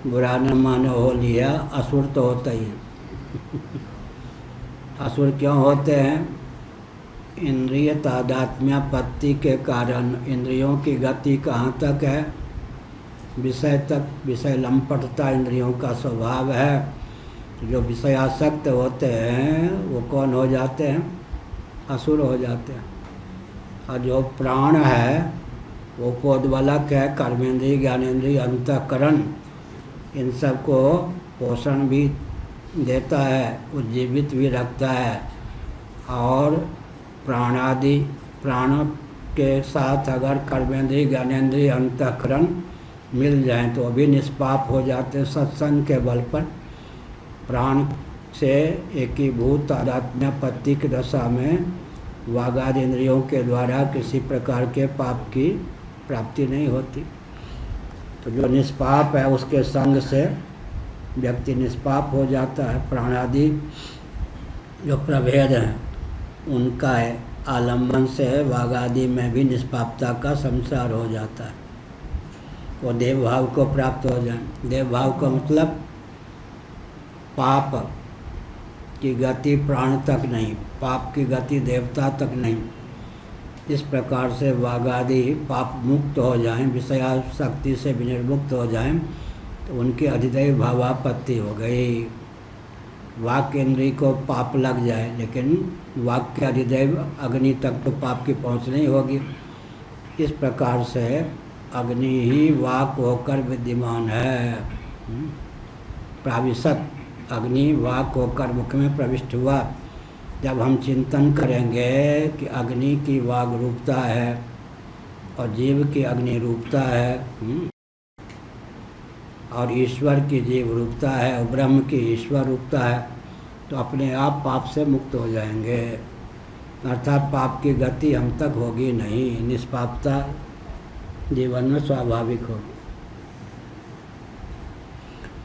बुरा न मानो हो लिया, असुर तो होते ही हैं। असुर क्यों होते हैं? इंद्रिय तादात्म्यापत्ति के कारण। इंद्रियों की गति कहाँ तक है? विषय तक। विषय लंपटता इंद्रियों का स्वभाव है। जो विषयासक्त होते हैं वो कौन हो जाते हैं? असुर हो जाते हैं। और जो प्राण है वो पोद्बलक है, कर्मेंद्रिय, ज्ञानेंद्रिय, अंतःकरण, इन सब को पोषण भी देता है, उज्जीवित भी रखता है। और प्राणादि, प्राण के साथ अगर कर्मेंद्रिय, ज्ञानेंद्रिय, अंतःकरण मिल जाएं तो भी निष्पाप हो जाते हैं सत्संग के बल पर। प्राण से एकीभूत तादात्म्यापत्ति की दशा में वागादि इंद्रियों के द्वारा किसी प्रकार के पाप की प्राप्ति नहीं होती। तो जो निष्पाप है उसके संग से व्यक्ति निष्पाप हो जाता है। प्राणादि जो प्रभेद हैं उनका आलम्बन से वागादि में भी निष्पापता का संसार हो जाता है। वो देव भाव को प्राप्त हो जाए। देव भाव का मतलब पाप की गति प्राण तक नहीं, पाप की गति देवता तक नहीं। इस प्रकार से वागादि पाप मुक्त हो जाएं, विषयासक्ति से विनिर्मुक्त हो जाएं, तो उनकी अधिदैव भावापत्ति हो गई। वाक्य इंद्रिय को पाप लग जाए, लेकिन वाक्य अधिदैव अग्नि तक तो पाप की पहुँच नहीं होगी। इस प्रकार से अग्नि ही वाक होकर विद्यमान है। प्राविशत, अग्नि वाक होकर मुख में प्रविष्ट हुआ। जब हम चिंतन करेंगे कि अग्नि की वाग रूपता है और जीव की अग्नि रूपता है, और ईश्वर की जीव रूपता है और ब्रह्म की ईश्वर रूपता है, तो अपने आप पाप से मुक्त हो जाएंगे। अर्थात पाप की गति हम तक होगी नहीं, निष्पापता जीवन में स्वाभाविक होगी।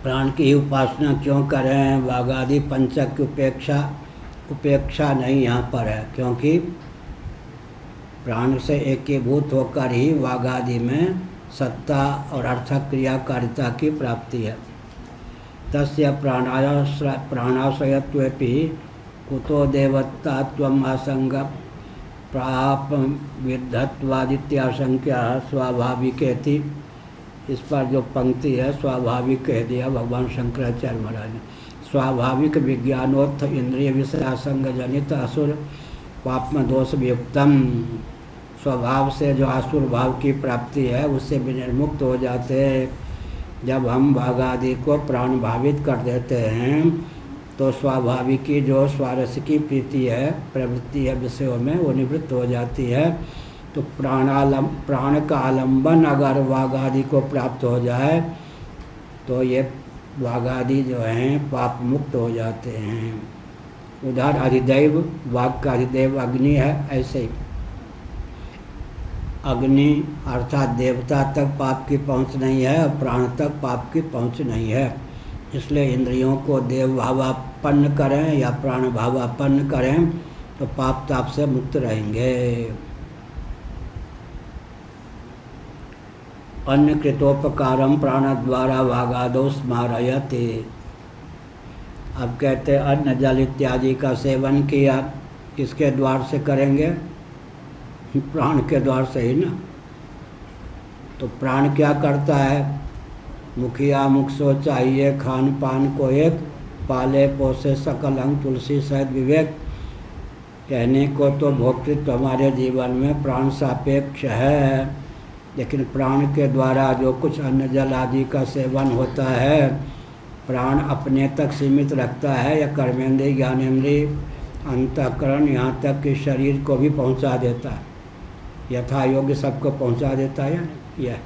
प्राण की उपासना क्यों करें? वागादि पंचक की उपेक्षा नहीं यहाँ पर है, क्योंकि प्राण से एकीभूत होकर ही वागादि में सत्ता और अर्थक क्रियाकारिता की प्राप्ति है। तस्य प्राणाश्रयत्वेपि कुतो देवत्तात्वम् असंग प्राप विद्धत्वादित्याशंक्या स्वाभाविकेति। इस पर जो पंक्ति है स्वाभाविक कह दिया भगवान शंकराचार्य महाराज ने। स्वाभाविक विज्ञानोत्थ इंद्रिय विषयासंग जनित असुर पापम दोष वियुक्तम। स्वभाव से जो आसुर भाव की प्राप्ति है उससे विनिर्मुक्त हो जाते हैं। जब हम वागादि को प्राण भावित कर देते हैं तो स्वाभाविकी जो स्वारस्य की प्रीति है, प्रवृत्ति है विषयों में, वो निवृत्त हो जाती है। तो प्राण का आलंबन अगर वागादि को प्राप्त हो जाए तो ये वागादि जो हैं पाप मुक्त हो जाते हैं। उधर अधिदैव, वाग का अधिदैव अग्नि है, ऐसे ही अग्नि अर्थात देवता तक पाप की पहुंच नहीं है और प्राण तक पाप की पहुंच नहीं है। इसलिए इंद्रियों को देव भावापन्न करें या प्राण भावापन्न करें तो पाप ताप से मुक्त रहेंगे। अन्य कृतोपकारम प्राण द्वारा वागादो स्मारयते। अब कहते अन्न जल इत्यादि का सेवन किया, किसके द्वार से करेंगे? प्राण के द्वार से ही ना। तो प्राण क्या करता है? मुखिया मुख सो चाहिए खान पान को एक, पाले पोसे सकल अंग तुलसी सहित विवेक। कहने को तो भोक्तृत्व हमारे जीवन में प्राण सापेक्ष है, लेकिन प्राण के द्वारा जो कुछ अन्न जल आदि का सेवन होता है प्राण अपने तक सीमित रखता है, या कर्मेंद्रिय ज्ञानेंद्रिय अंतःकरण यहाँ तक कि शरीर को भी पहुँचा देता है, यथा योग्य सबको पहुँचा देता है यह।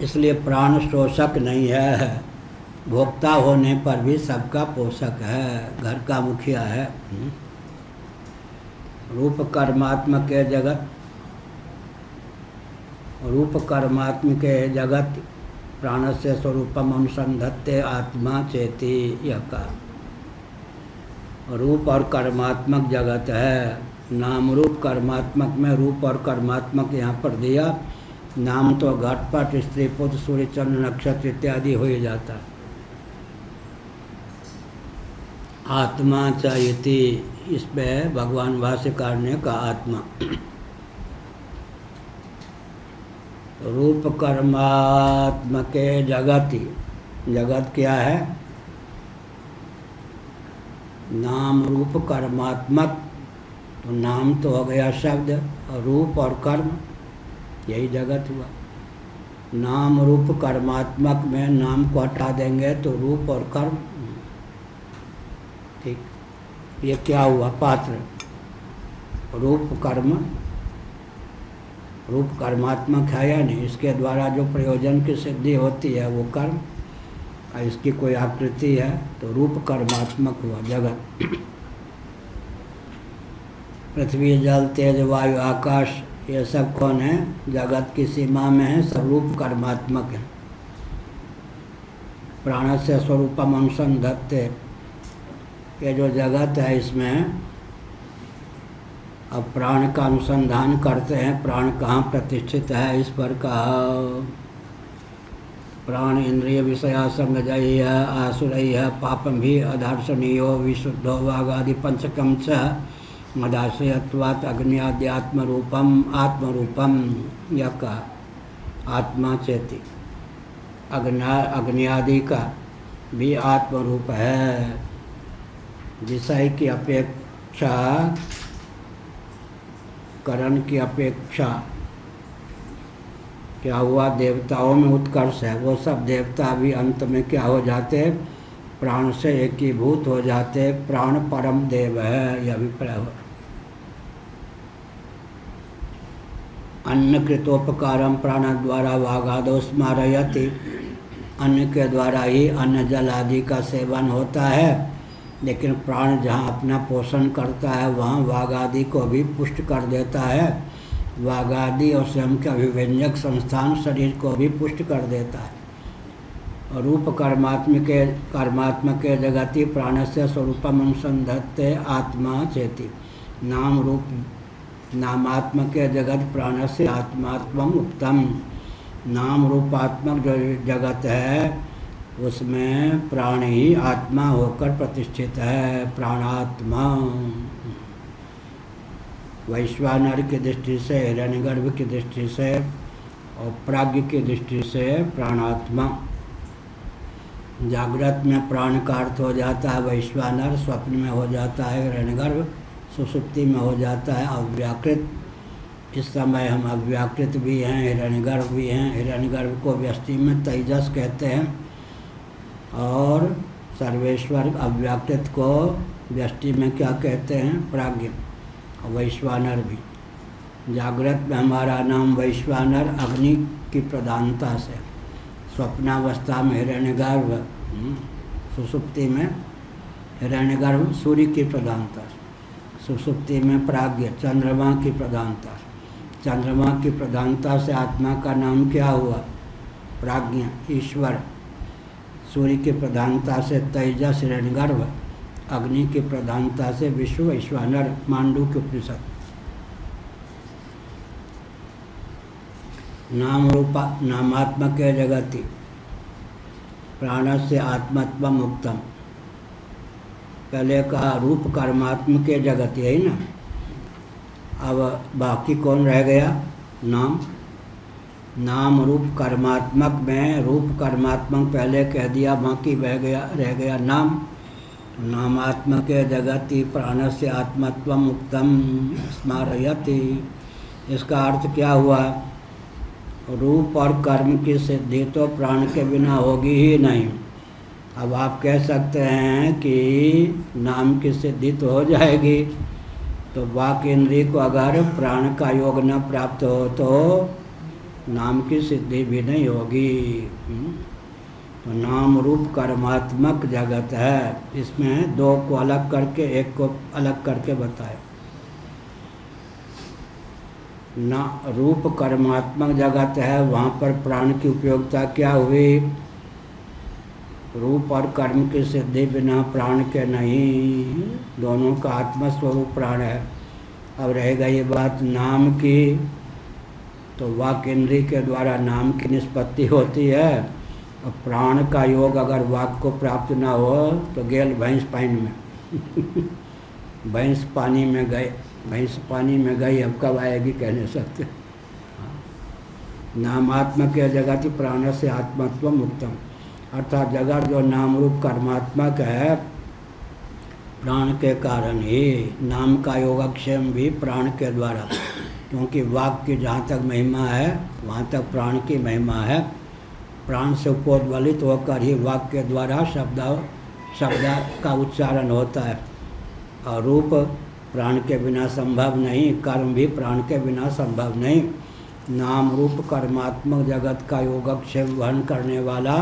इसलिए प्राण शोषक नहीं है, भोक्ता होने पर भी सबका पोषक है, घर का मुखिया है। रूप कर्मात्मक के जगत रूप कर्मात्म के जगत प्राणस्य स्वरूपम अनुसंधत्ते आत्मा चेति, यह कहा। रूप और कर्मात्मक जगत है, नाम रूप कर्मात्मक में रूप और कर्मात्मक यहाँ पर दिया। नाम तो घटपट स्त्री पुत्र सूर्य चंद्र नक्षत्र इत्यादि हो ही जाता। आत्मा चाहिए इसमें भगवान भाष्यकार ने कहा आत्मा। रूप कर्मात्मके जगति, जगत क्या है? नाम रूप कर्मात्मक, तो नाम तो हो गया शब्द, और रूप और कर्म यही जगत हुआ। नाम रूप कर्मात्मक में नाम को हटा देंगे तो रूप और कर्म, ठीक। ये क्या हुआ? पात्र। रूप कर्म, रूप कर्मात्मक है या नहीं? इसके द्वारा जो प्रयोजन की सिद्धि होती है वो कर्म, और इसकी कोई आकृति है तो रूप कर्मात्मक हुआ जगत। पृथ्वी जल तेज वायु आकाश ये सब कौन है? जगत की सीमा में है, सब रूप कर्मात्मक है। प्राणस्य स्वरूपम अनुसंधत्ते, ये जो जगत है इसमें अब प्राण का अनुसंधान करते हैं। प्राण कहाँ प्रतिष्ठित है इस पर कहा। प्राण इंद्रिय विषया संगजयी है, आसुरई है, पापम भी अदर्शनीयो विशुद्धो वागादि पंचकम च मदाश्रयत्वात् अग्नियाद्यात्म रूपम आत्मरूपम, यह कहा। आत्मा चेति, अग्नियादि का भी आत्मरूप है। विषय की अपेक्षा, करण की अपेक्षा क्या हुआ? देवताओं में उत्कर्ष है। वो सब देवता भी अंत में क्या हो जाते? प्राण से एकीभूत हो जाते। प्राण परम देव है, यह अभिप्राय हो। अन्न कृतोपकारम प्राण द्वारा वागादो स्मारयति, अन्न के द्वारा ही अन्न जल आदि का सेवन होता है। लेकिन प्राण जहाँ अपना पोषण करता है वहाँ वाग आदि को भी पुष्ट कर देता है। वाग आदि और स्वयं के अभिव्यंजक संस्थान शरीर को भी पुष्ट कर देता है। और रूप कर्मात्म के जगति प्राणस्य स्वरूपम अनुसंधत्ते आत्मा चेति, नाम रूप नामात्म के जगत प्राणस्य आत्मात्मम उत्तम। नाम रूपात्मक जो जगत है उसमें प्राण ही आत्मा होकर प्रतिष्ठित है, प्राणात्मा। वैश्वानर की दृष्टि से, हिरण्यगर्भ की दृष्टि से और प्राज्ञ की दृष्टि से प्राणात्मा। जागृत में प्राण का अर्थ हो जाता है वैश्वानर, स्वप्न में हो जाता है हिरण्यगर्भ, सुषुप्ति में हो जाता है अव्याकृत। इस समय हम अव्याकृत भी हैं, हिरण्यगर्भ भी हैं। हिरण्यगर्भ को व्यष्टि में तेजस कहते हैं और सर्वेश्वर अव्याकृत को व्यष्टि में क्या कहते हैं? प्राज्ञ। और वैश्वानर भी। जागृत में हमारा नाम वैश्वानर अग्नि की प्रधानता से, स्वप्नावस्था में हिरण्यगर्भ, सुषुप्ति में हिरण्यगर्भ सूर्य की प्रधानता से, सुषुप्ति में प्राज्ञ चंद्रमा की प्रधानता से। चंद्रमा की प्रधानता से आत्मा का नाम क्या हुआ? प्राज्ञ ईश्वर। सूर्य की प्रधानता से तेजस हिरण्यगर्भ, अग्नि की प्रधानता से विश्व वैश्वानर। मांडूक्य उपनिषद। नाम रूपा नामात्मक जगति प्राणस्य आत्मत्वम मुक्तम। पहले कहा रूप कर्मात्म के जगत, यही ना। अब बाकी कौन रह गया? नाम। नाम रूप कर्मात्मक में रूप कर्मात्मक पहले कह दिया, बाकी रह गया नाम। नामात्मक जगति प्राणस्य आत्मत्वम मुक्तम स्मारयति। इसका अर्थ क्या हुआ? रूप और कर्म की सिद्धि तो प्राण के बिना होगी ही नहीं। अब आप कह सकते हैं कि नाम की सिद्धि तो हो जाएगी, तो वाक इंद्रिय को अगर प्राण का योग न प्राप्त हो तो नाम की सिद्धि भी नहीं होगी। तो नाम रूप कर्मात्मक जगत है। इसमें दो को अलग करके, एक को अलग करके बताए। ना रूप कर्मात्मक जगत है, वहाँ पर प्राण की उपयोगिता क्या हुई? रूप और कर्म की सिद्धि बिना प्राण के नहीं, दोनों का आत्मस्वरूप प्राण है। अब रहेगा ये बात नाम की, तो वाक इंद्रिय के द्वारा नाम की निष्पत्ति होती है। और प्राण का योग अगर वाक को प्राप्त ना हो तो गेल भैंस पानी में भैंस पानी में गई, अब कब आएगी कह नहीं सकते। नामात्मक जगत प्राण से आत्मत्व मुक्तम, अर्थात जगत जो नाम रूप कर्मात्मक है प्राण के कारण ही। नाम का योगक्षेम भी प्राण के द्वारा, क्योंकि वाक की जहाँ तक महिमा है वहाँ तक प्राण की महिमा है। प्राण से उपोद्बलित होकर ही वाक के द्वारा शब्द का उच्चारण होता है। और रूप प्राण के बिना संभव नहीं, कर्म भी प्राण के बिना संभव नहीं। नाम रूप कर्मात्मक जगत का योगक्षेम वहन करने वाला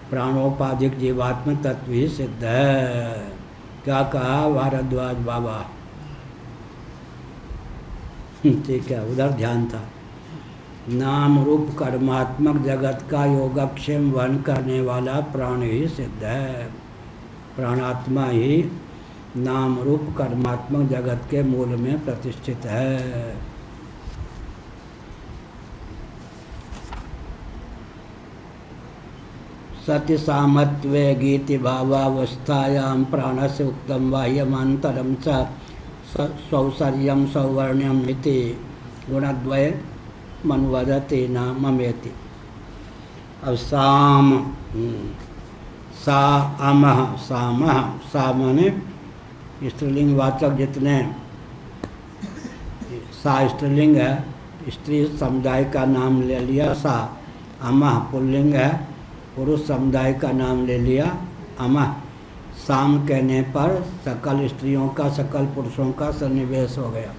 प्राणोपाधिक जीवात्म तत्व ही सिद्ध है। क्या कहा भारद्वाज बाबा? ठीक है, उधर ध्यान था। नाम रूप कर्मात्मक जगत का योगक्षेम वहन करने वाला प्राण ही सिद्ध है। प्राणात्मा ही नाम रूप कर्मात्मक जगत के मूल में प्रतिष्ठित है। सति सामत्वे गीति भावावस्थायां प्राणस्य उक्तम बाह्यमांतरं च सौसर्यं सौवर्ण्यम इति गुणद्वय मनुवदति न ममेति। अब सा अमः सामः, सा माने स्त्रीलिंग वाचक जितने, सा स्त्रीलिंग है, स्त्री समुदाय का नाम ले लिया सा। अमः पुल्लिंग है, पुरुष समुदाय का नाम ले लिया अमः। साम कहने पर सकल स्त्रियों का सकल पुरुषों का सन्निवेश हो गया।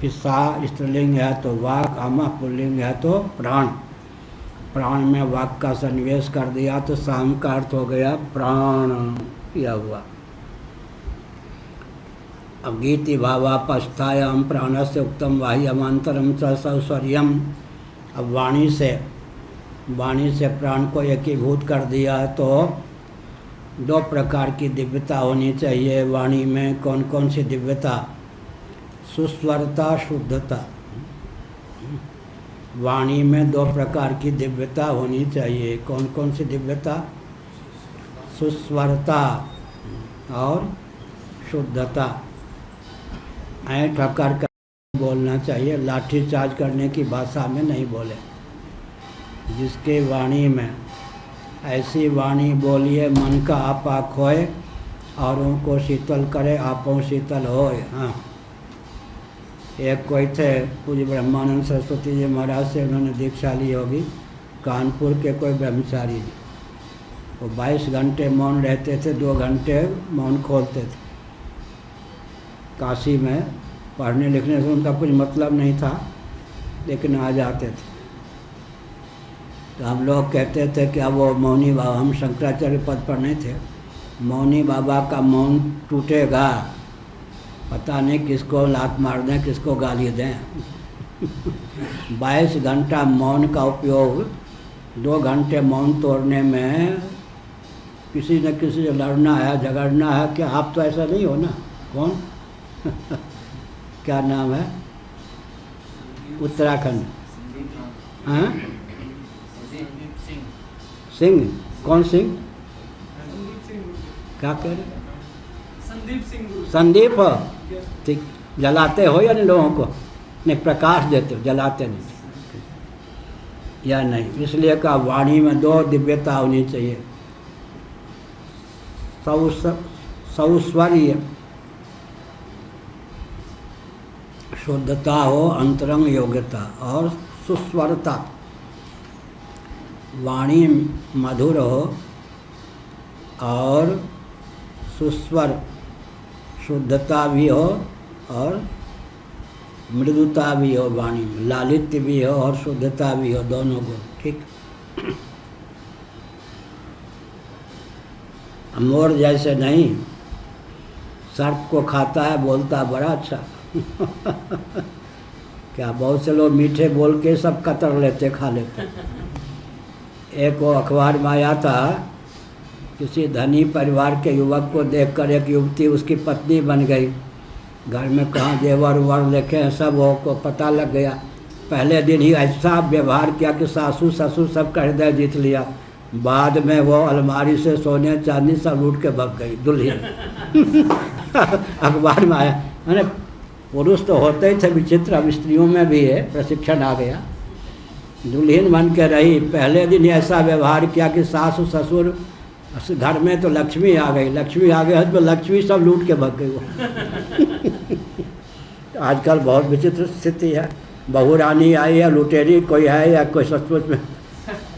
फिर सा स्त्रीलिंग है तो वाक, अमः पुल्लिंग है तो प्राण। प्राण में वाक का सन्निवेश कर दिया तो साम का अर्थ हो गया प्राण, यह हुआ। अब गीति भावापस्थायाम प्राणस्य उक्तम बाह्यमांतरम च सौसर्यम। अब वाणी से प्राण को एकीभूत कर दिया तो दो प्रकार की दिव्यता होनी चाहिए वाणी में। कौन कौन सी दिव्यता? सुस्वरता, शुद्धता। वाणी में दो प्रकार की दिव्यता होनी चाहिए। कौन कौन सी दिव्यता? सुस्वरता और शुद्धता। ऐंठ हकार कर बोलना चाहिए, लाठी चार्ज करने की भाषा में नहीं बोले। जिसके वाणी में ऐसी वाणी बोलिए मन का आपा खोए, औरों को शीतल करे आपों शीतल होए। हाँ, एक कोई थे पूज्य ब्रह्मानंद सरस्वती जी महाराज से उन्होंने दीक्षा ली होगी, कानपुर के कोई ब्रह्मचारी जी। वो 22 घंटे मौन रहते थे, 2 घंटे मौन खोलते थे। काशी में पढ़ने लिखने से उनका कुछ मतलब नहीं था, लेकिन आ जाते थे। तो हम लोग कहते थे कि अब वो मौनी बाबा, हम शंकराचार्य पद पर नहीं थे, मौनी बाबा का मौन टूटेगा, पता नहीं किसको लात मार दें, किसको गाली दें। 22 घंटा मौन का उपयोग 2 घंटे मौन तोड़ने में किसी न किसी से लड़ना है, झगड़ना है। क्या आप तो ऐसा नहीं हो ना? कौन? क्या नाम है? उत्तराखंड। हाँ, सिंह। कौन सिंह? क्या कह रहे? संदीप। ठीक, जलाते हो या नहीं लोगों को? नहीं, प्रकाश देते हो, जलाते नहीं या नहीं। इसलिए का वाणी में 2 दिव्यता होनी चाहिए। सौस्वर्य, शुद्धता हो, अंतरंग योग्यता, और सुस्वरता, वाणी मधुर हो और सुस्वर, शुद्धता भी हो और मृदुता भी हो, वाणी में लालित्य भी हो और शुद्धता भी हो, दोनों गुण। ठीक। मोर जैसे नहीं, सर्प को खाता है, बोलता बड़ा अच्छा। क्या बहुत से लोग मीठे बोल के सब कतर लेते, खा लेते। एक वो अखबार में आया था, किसी धनी परिवार के युवक को देखकर एक युवती उसकी पत्नी बन गई। घर में कहाँ जेवर उवर लेके हैं सब वो को पता लग गया। पहले दिन ही ऐसा व्यवहार किया कि सासू ससुर सब का हृदय जीत लिया। बाद में वो अलमारी से सोने चांदी सब लूट के भग गई दुल्हन। अखबार में आया। मैंने पुरुष तो होते ही थे विचित्र, अब स्त्रियों में भी है, प्रशिक्षण आ गया। दुल्हन बन के रही, पहले दिन ही ऐसा व्यवहार किया कि सासू ससुर, घर में तो लक्ष्मी आ गई, लक्ष्मी आ गई तो लक्ष्मी सब लूट के भग गई वो। तो आजकल बहुत विचित्र स्थिति है। बहू रानी आई है, लुटेरी कोई है या कोई सचमुच में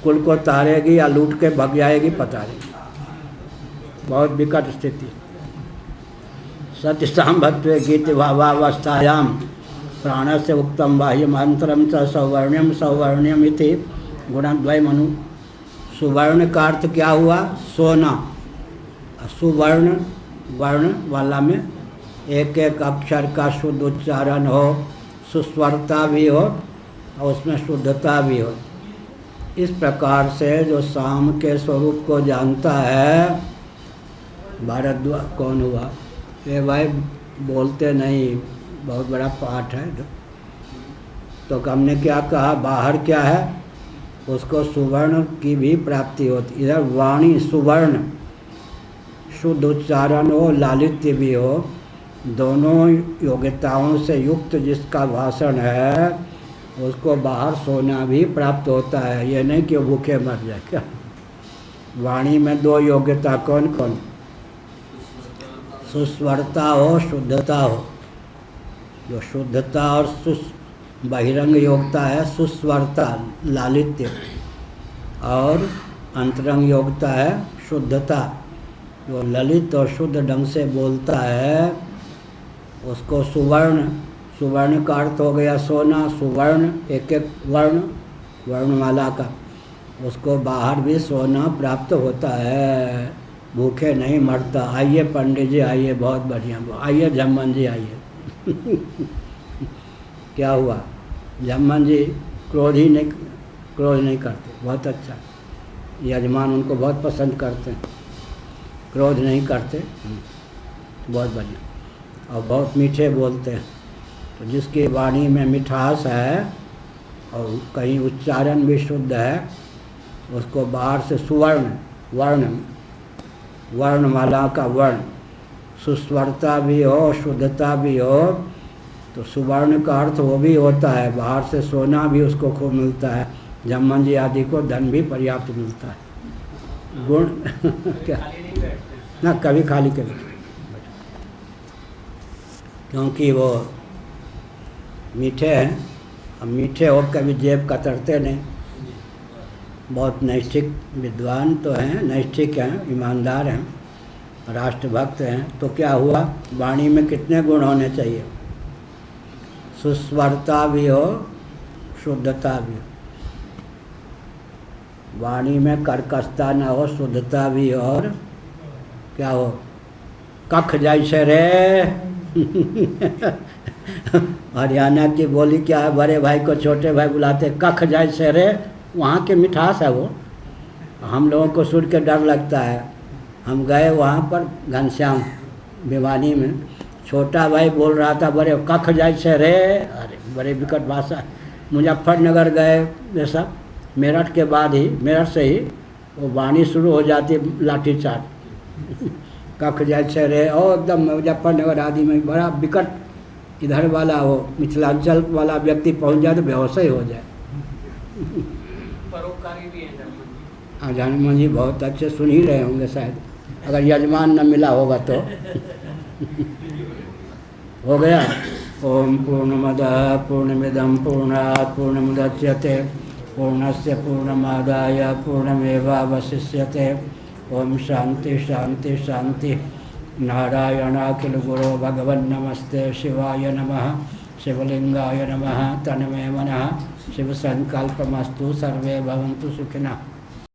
कुल को तारेगी या लूट के भग जाएगी, पता नहीं। बहुत विकट स्थिति। सत्यसाम्भत्वे गीत भावावस्थायाम प्राण से उक्तम बाह्य मंत्रम च सौवर्ण्यम सौवर्ण्यम इति गुणद्वय मनु। सुवर्ण का अर्थ क्या हुआ? सोना। सुवर्ण वर्ण वाला में एक एक अक्षर का शुद्ध उच्चारण हो, सुस्वरता भी हो और उसमें शुद्धता भी हो। इस प्रकार से जो शाम के स्वरूप को जानता है, भारद्वाज कौन हुआ? ये भाई बोलते नहीं, बहुत बड़ा पाठ है। तो हमने क्या कहा, बाहर क्या है, उसको सुवर्ण की भी प्राप्ति होती। इधर वाणी सुवर्ण, शुद्ध उच्चारण हो, लालित्य भी हो, दोनों योग्यताओं से युक्त जिसका भाषण है उसको बाहर सोना भी प्राप्त होता है। ये नहीं कि वो भूखे मर जाए। क्या वाणी में दो योग्यता कौन कौन? सुस्वरता हो, शुद्धता हो। जो शुद्धता और बहिरंग योग्यता है सुस्वरता, लालित्य, और अंतरंग योग्यता है शुद्धता। जो ललित और शुद्ध ढंग से बोलता है उसको सुवर्ण। सुवर्ण का अर्थ हो गया सोना। सुवर्ण एक एक वर्ण, वर्णमाला का, उसको बाहर भी सोना प्राप्त होता है। भूखे नहीं मरता। आइए पंडित जी आइए, बहुत बढ़िया। आइए जम्मन जी आइए। क्या हुआ? जम्मन जी क्रोध नहीं करते, बहुत अच्छा। यजमान उनको बहुत पसंद करते हैं, क्रोध नहीं करते, बहुत बढ़िया। और बहुत मीठे बोलते हैं। तो जिसकी वाणी में मिठास है और कहीं उच्चारण भी शुद्ध है, उसको बाहर से सुवर्ण, वर्ण, वर्णमाला का वर्ण, सुस्वरता भी हो, शुद्धता भी हो, तो सुवर्ण का अर्थ वो भी होता है। बाहर से सोना भी उसको खूब मिलता है। जम्मन जी आदि को धन भी पर्याप्त मिलता है। गुण क्या ना, कभी खाली कभी, क्योंकि वो मीठे हैं। अब मीठे हो कभी जेब कतरते नहीं। बहुत नैष्ठिक विद्वान तो हैं, नैष्ठिक हैं, ईमानदार हैं, राष्ट्रभक्त हैं। तो क्या हुआ? वाणी में कितने गुण होने चाहिए? सुस्वरता भी हो, शुद्धता भी हो। वाणी में कर्कशता न हो, शुद्धता भी हो, और क्या हो? कख जैसे रे। हरियाणा की बोली क्या है? बड़े भाई को छोटे भाई बुलाते, कख जैसे रे। वहाँ के मिठास है वो। हम लोगों को सुन के डर लगता है। हम गए वहाँ पर घनश्याम भिवानी में, छोटा भाई बोल रहा था बड़े, कख जैसे रे। अरे बड़े विकट भाषा। मुजफ्फरनगर गए जैसा, मेरठ के बाद ही, मेरठ से ही वो वाणी शुरू हो जाती, लाठीचार्ज। कख जैसे रे, और एकदम मुजफ्फरनगर आदि में बड़ा विकट। इधर वाला वो मिथिलांचल वाला व्यक्ति पहुँच जाए तो बेहोश ही हो जाए। परोपकारी भी है जम्मन जी। हाँ, जम्मन जी बहुत अच्छे सुन ही रहे होंगे शायद, अगर यजमान न मिला होगा तो। हो गया। ओम पूर्णमदः पूर्णमिदं पूर्णात् पूर्णमुदच्यते पूर्णस्य पूर्णमादाय पूर्णमेवावशिष्यते। ओम शांति शांति शांति। नारायणाखिल गुरो भगवन् नमस्ते शिवाय नमः। शिवलिंगाय नमः। तन्मे मनः शिव संकल्पमस्तु। सर्वे भवन्तु सुखिनः।